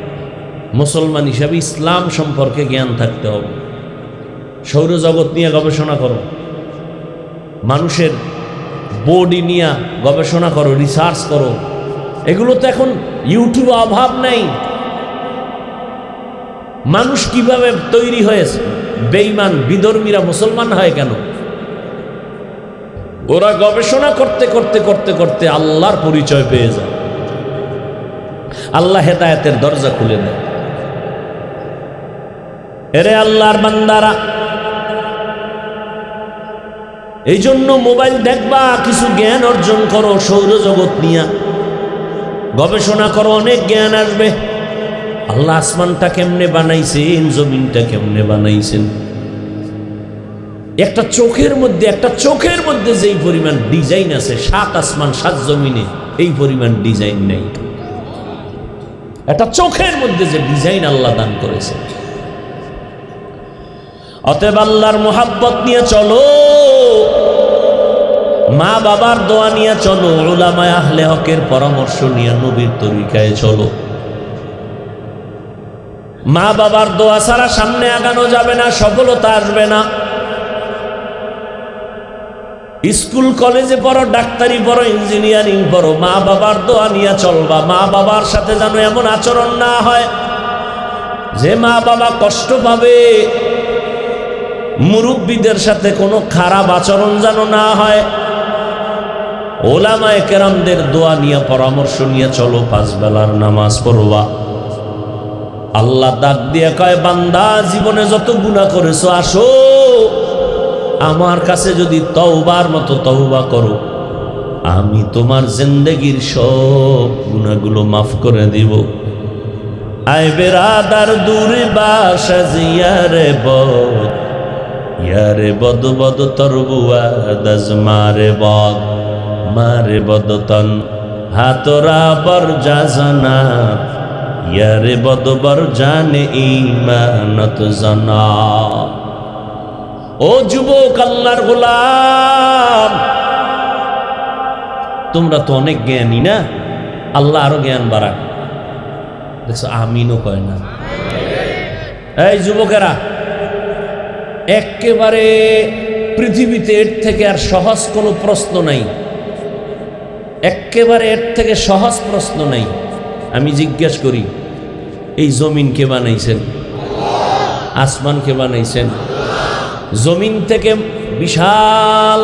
মুসলমান হিসাবে ইসলাম সম্পর্কে জ্ঞান থাকতে হবে। সৌরজগৎ নিয়ে গবেষণা করো, মানুষের বডি নিয়ে গবেষণা করো, রিসার্চ করো। এগুলো তো এখন ইউটিউবে অভাব নাই। মানুষ কিভাবে তৈরি হয়েছে? বেঈমান বিধর্মীরা মুসলমান হয় কেন? ওরা গবেষণা করতে করতে করতে করতে আল্লাহর পরিচয় পেয়ে যায়। আল্লাহ হেদায়েতের দরজা খুলে দেয়। এরে আল্লাহর বান্দারা, এই জন্য মোবাইল দেখবা, কিছু জ্ঞান অর্জন করো, সৌরজগৎ নিয়ে গবেষণা করো, অনেক জ্ঞান আসবে। আল্লাহ আসমানটা কেমনে বানাইছেন, জমিনটা কেমনে বানাইছেন। একটা চোখের মধ্যে যেই পরিমাণ ডিজাইন আছে, 7 আসমান 7 জমিনে এই পরিমাণ ডিজাইন নেই। একটা চোখের মধ্যে যে ডিজাইন আল্লাহ দান করেছে। অতএব আল্লাহর মোহাব্বত নিয়ে চলো, মা বাবার দোয়া নিয়ে চলো, উলামায়ে আহলে হকের পরামর্শ নিয়ে নবীর তরিকায় চলো। মা বাবার দোয়া ছাড়া সামনে আগানো যাবে না, সফলতা আসবে না। স্কুল কলেজে পড়ো, ডাক্তারি পড়ো, ইঞ্জিনিয়ারিং পড়ো, মা বাবার দোয়া নিয়ে চলবা। মা বাবার সাথে যেন এমন আচরণ না হয় যে মা বাবা কষ্ট পাবে। মুরব্বীদের সাথে কোনো খারাপ আচরণ যেন না হয়। ওলামায়ে কেরামদের দোয়া নিয়ে পরামর্শ নিয়ে চলো, 5 বেলার নামাজ পড়বা। আল্লাহ ডাক দিয়ে কয়, বান্দা জীবনে যত গুনাহ করেছো আসো, আমার কাছে যদি তওবার মতো তওবা করো, আমি তোমার জিন্দেগির সব গুনাহগুলো মাফ করে দিব। আয় বেরাদার দূরে বাসা জিয়ারে বদ, ইয়ারে বদ বদ তরবুয়া দাজ মারে বদ, মারে বদতন হাতরা বর জানা, ইয়ারে বদ বর জানে ঈমানত জানা। ও যুবক আল্লাহর গোলাম, তোমরা তো অনেক জ্ঞানী না, আল্লাহ আরো জ্ঞান বাড়াক। দেখছো আমিনও কয় না। এই যুবকেরা, একেবারে পৃথিবীতে এর থেকে আর সহজ কোনো প্রশ্ন নাই, একেবারে এর থেকে সহজ প্রশ্ন নাই। আমি জিজ্ঞেস করি, এই জমিন কে বানাইছেন? আসমান কে বানাইছেন? জমিন থেকে বিশাল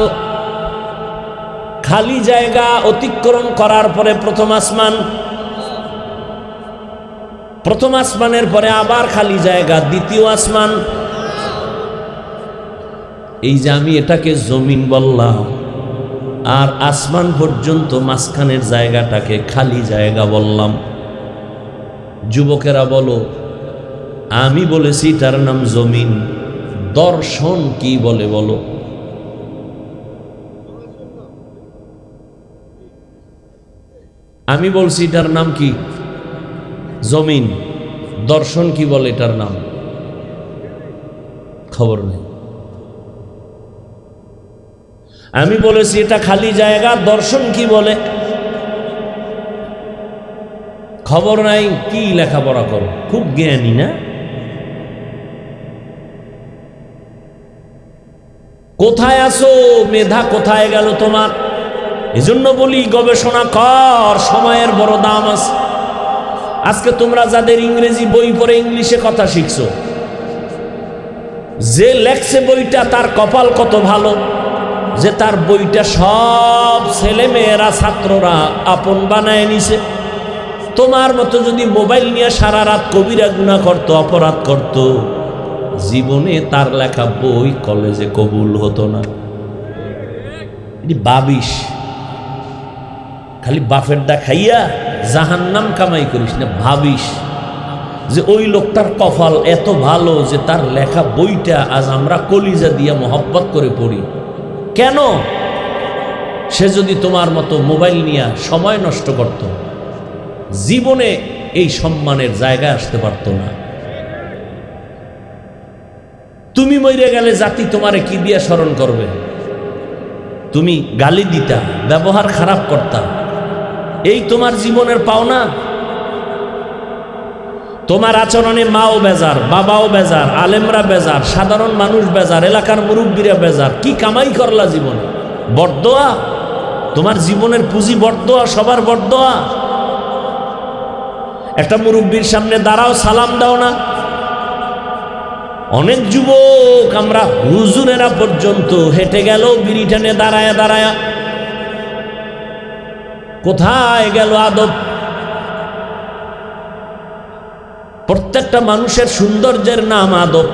খালি জায়গা অতিক্রম করার পরে প্রথম আসমান, প্রথম আসমানের পরে আবার খালি জায়গা, দ্বিতীয় আসমান। এই যে আমি এটাকে জমিন বললাম, আর আসমান পর্যন্ত মাঝখানের জায়গাটাকে খালি জায়গা বললাম। যুবকেরা বলো, আমি বলেছি তার নাম জমিন, দর্শন কি বলে বলো? আমি বলছি এটার নাম কি? জমিন। দর্শন কি বলে এটার নাম? খবর নেই। আমি বলেছি এটা খালি জায়গা, দর্শন কি বলে? খবর নাই। কি লেখাপড়া করো, খুব জ্ঞানী না? কোথায় আছো? মেধা কোথায় গেল তোমার? এজন্য বলি গবেষণা কর, সময়ের বড় দাম আছে। আজকে তোমরা যাদের ইংরেজি বই পড়ে ইংলিশে কথা শিখছো, যে লেখছে বইটা তার কপাল কত ভালো যে তার বইটা সব ছেলে মেয়েরা ছাত্ররা আপন বানায় নিছে। তোমার মতো যদি মোবাইল নিয়ে সারা রাত কবিরা গুনাহ করতো, অপরাধ করত, জীবনে তার লেখা বই কলেজে কবুল হতো না। ভাবিস, খালি বাফেরটা খাইয়া জাহান্নাম কামাই করিস না। ভাবিস যে ওই লোকটার কপাল এত ভালো যে তার লেখা বইটা আজ আমরা কলিজা দিয়া মহব্বত করে পড়ি। কেন? সে যদি তোমার মতো মোবাইল নিয়ে সময় নষ্ট করত, জীবনে এই সম্মানের জায়গায় আসতে পারত না। তুমি মরে গেলে জাতি তোমারে কি দিয়া স্মরণ করবে? তুমি গালি দিতা, ব্যবহার খারাপ করতা, এই তোমার জীবনের পাওনা। তোমার আচরণে মাও বেজার, বাবাও বেজার, আলেমরা বেজার, সাধারণ মানুষ বেজার, এলাকার মুরব্বীরা বেজার। কি কামাই করলা জীবনে? বরদোয়া। তোমার জীবনের পুঁজি বরদোয়া, সবার বরদোয়া। একটা মুরব্বীর সামনে দাঁড়াও, সালাম দাও না। অনেক যুবক আমরা হুজুরেরা পর্যন্ত হেঁটে গেল বিড়ি টানে দাঁড়ায়া দাঁড়ায়া। কোথায় গেল আদব? প্রত্যেকটা মানুষের সৌন্দর্যের নাম আদব।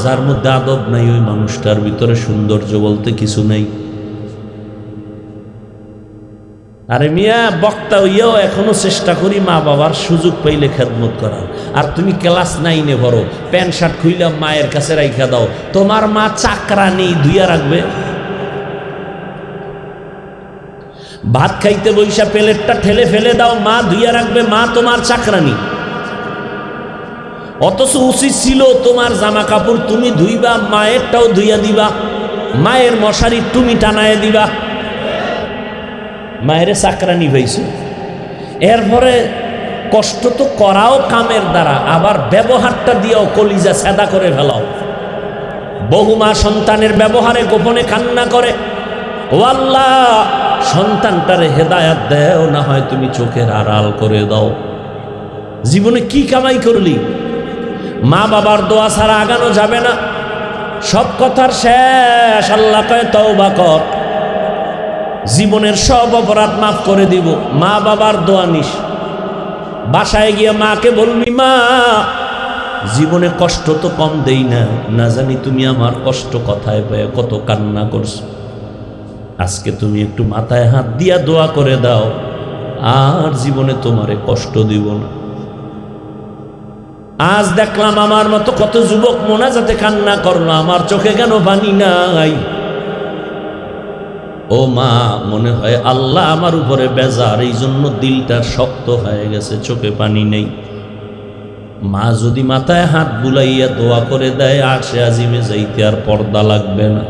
যার মধ্যে আদব নাই, ওই মানুষটার ভিতরে সৌন্দর্য বলতে কিছু নেই। আরে মিয়া, বক্তা হইয়াও এখনো চেষ্টা করি মা বাবার সুযোগ পাইলে খেদমত করার। আর তুমি ক্লাস 9-এ পড়ো, প্যান্ট শার্ট খুইলা মায়ের কাছে রাইখা দাও। তোমার মা চাকরা নেই, ধুইয়া রাখবে? ভাত খাইতে বইসা প্লেটটা ঠেলে ফেলে দাও, মা ধুইয়া রাখবে? মা তোমার চাকরানি। অথচ উচিত ছিল তোমার জামা কাপড় তুমি ধুইবা, মায়েরটাও ধুইয়া দিবা, মায়ের মশারি তুমি টানায় দিবা। মায়ের চাকরানি হয়েছে। এরপরে কষ্ট তো করাও কামের দ্বারা, আবার ব্যবহারটা দিয়েও কলিজা সেদা করে ফেলাও। বহু মা সন্তানের ব্যবহারে গোপনে কান্না করে, ও আল্লাহ, সন্তানটারে হেদায়াত দেও, না হয় তুমি চোখের আড়াল করে দাও। জীবনে কি কামাই করলি? মা বাবার দোয়া ছাড়া আগানো যাবে না। সব কথার শেষ আল্লাহ কয় তওবা কর, জীবনের সব অপরাধ মাফ করে দিব। মা বাবার দোয়া নিস। বাসায় গিয়ে মাকে বলবি, মা জীবনে কষ্ট তো কম দেই না, না জানি তুমি আমার কষ্ট কথায় পেয়ে কত কান্না করছো। আজকে তুমি একটু মাথায় হাত দিয়া দোয়া করে দাও, আর জীবনে তোমারে কষ্ট দিব না। আজ দেখলাম আমার মতো কত যুবক মোনাজাতে কান্না করলো, আমার চোখে কেন পানি নাই? ও মা, মনে হয় আল্লাহ আমার উপরে বেজার, এই জন্য দিলটা শক্ত হয়ে গেছে, চোখে পানি নেই। মা যদি মাথায় হাত বুলাইয়া দোয়া করে দেয়, আরশে আজিমে যাইতে আর পর্দা লাগবে না।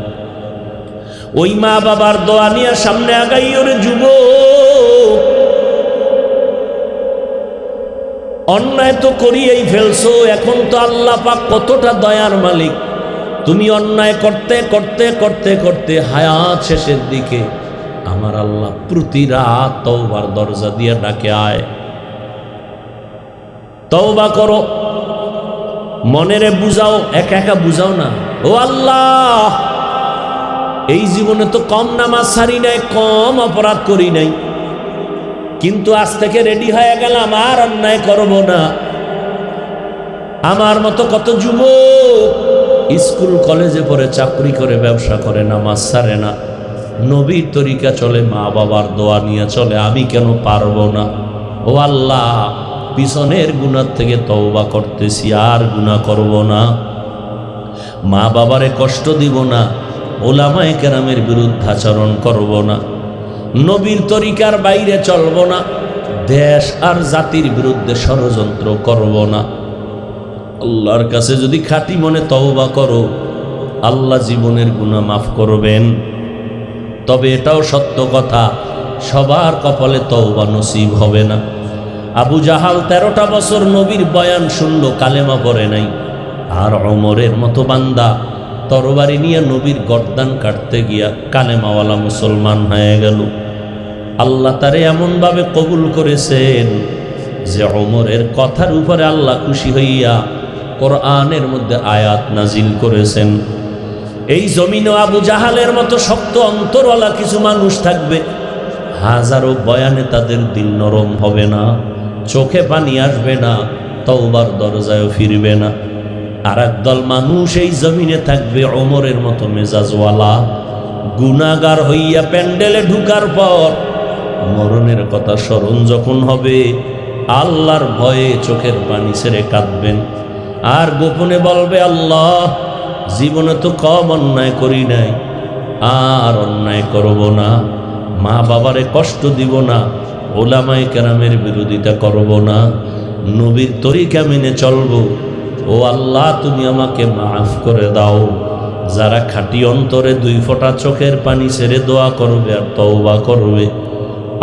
ওই মা বাবার দোয়া নিয়ে সামনে আগাই ওরে যুবক। অন্যায় তো করিয়েই ফেলছো, এখন তো আল্লাহ পাক কতটা দয়ার মালিক। তুমি অন্যায় করতে করতে করতে করতে হায়াত শেষের দিকে আমার আল্লাহ প্রতি রাত তওবার দরজা দিয়ে ডাকে, আয় তওবা করো। মনেরে বুঝাও, একা একা বুঝাও না। ও আল্লাহ, এই জীবনে তো কম নামাজ ছাড়ি নাই, কম অপরাধ করি নাই, কিন্তু আজ থেকে রেডি হয়ে গেলাম আর অন্যায় করব না। আমার মতো কত যুবক স্কুল কলেজে পড়ে, চাকরি করে, ব্যবসা করে, নামাজ ছাড়ে না, নবীর তরিকা চলে, মা বাবার দোয়া নিয়ে চলে, আমি কেন পারবো না? ও আল্লাহ, পিছনের গুনাহ থেকে তওবা করতেছি, আর গুনাহ করব না। মা বাবারে কষ্ট দিব না, ওলামায়ে কেরামের বিরুদ্ধাচরণ করব না, নবীর তরিকার বাইরে চলব না, দেশ আর জাতির বিরুদ্ধে ষড়যন্ত্র করব না। আল্লাহর কাছে যদি খাঁটি মনে তওবা করো, আল্লাহ জীবনের গুনাহ মাফ করবেন। তবে এটাও সত্য কথা, সবার কপালে তওবা নসিব হবে না। আবু জাহাল 13টা বছর নবীর বয়ান শুনলো, কালেমা পড়ে নাই। আর ওমরের মতো বান্দা তরবারি নিয়ে নবীর গর্দান কাটতে গিয়া কালেমাওয়ালা মুসলমান হয়ে গেল। আল্লাহ তারে এমনভাবে কবুল করেছেন যে ওমরের কথার উপরে আল্লাহ খুশি হইয়া কোরআনের মধ্যে আয়াত নাজিল করেছেন। এই জমিনে আবু জাহালের মতো শক্ত অন্তরওয়ালা কিছু মানুষ থাকবে, হাজারো বয়ানে তাদের দিল নরম হবে না, চোখে পানি আসবে না, তওবার দরজায়ও ফিরবে না। আর একদল মানুষ এই জমিনে থাকবে ওমরের মতো মেজাজওয়ালা, গুনাহগার হইয়া প্যান্ডেলে ঢুকার পর মরণের কথা স্মরণ যখন হবে, আল্লাহর ভয়ে চোখের পানি ছেড়ে কাঁদবেন, আর গোপনে বলবে, আল্লাহ জীবনে তো কম অন্যায় করি নাই, আর অন্যায় করব না, মা বাবারে কষ্ট দিব না, ওলামায়ে কেরামের বিরোধিতা করব না, নবীর তরিকা মেনে চলবো। ও আল্লাহ, তুমি আমাকে মাফ করে দাও। যারা খাঁটি অন্তরে 2 ফোঁটা চোখের পানি ছেড়ে দোয়া করবে আর তওবা করবে,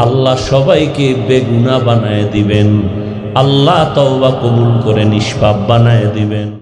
আল্লাহ সবাইকে বেগুনাহ বানায় দিবেন, আল্লাহ তওবা কবুল করে নিষ্পাপ বানায় দিবেন।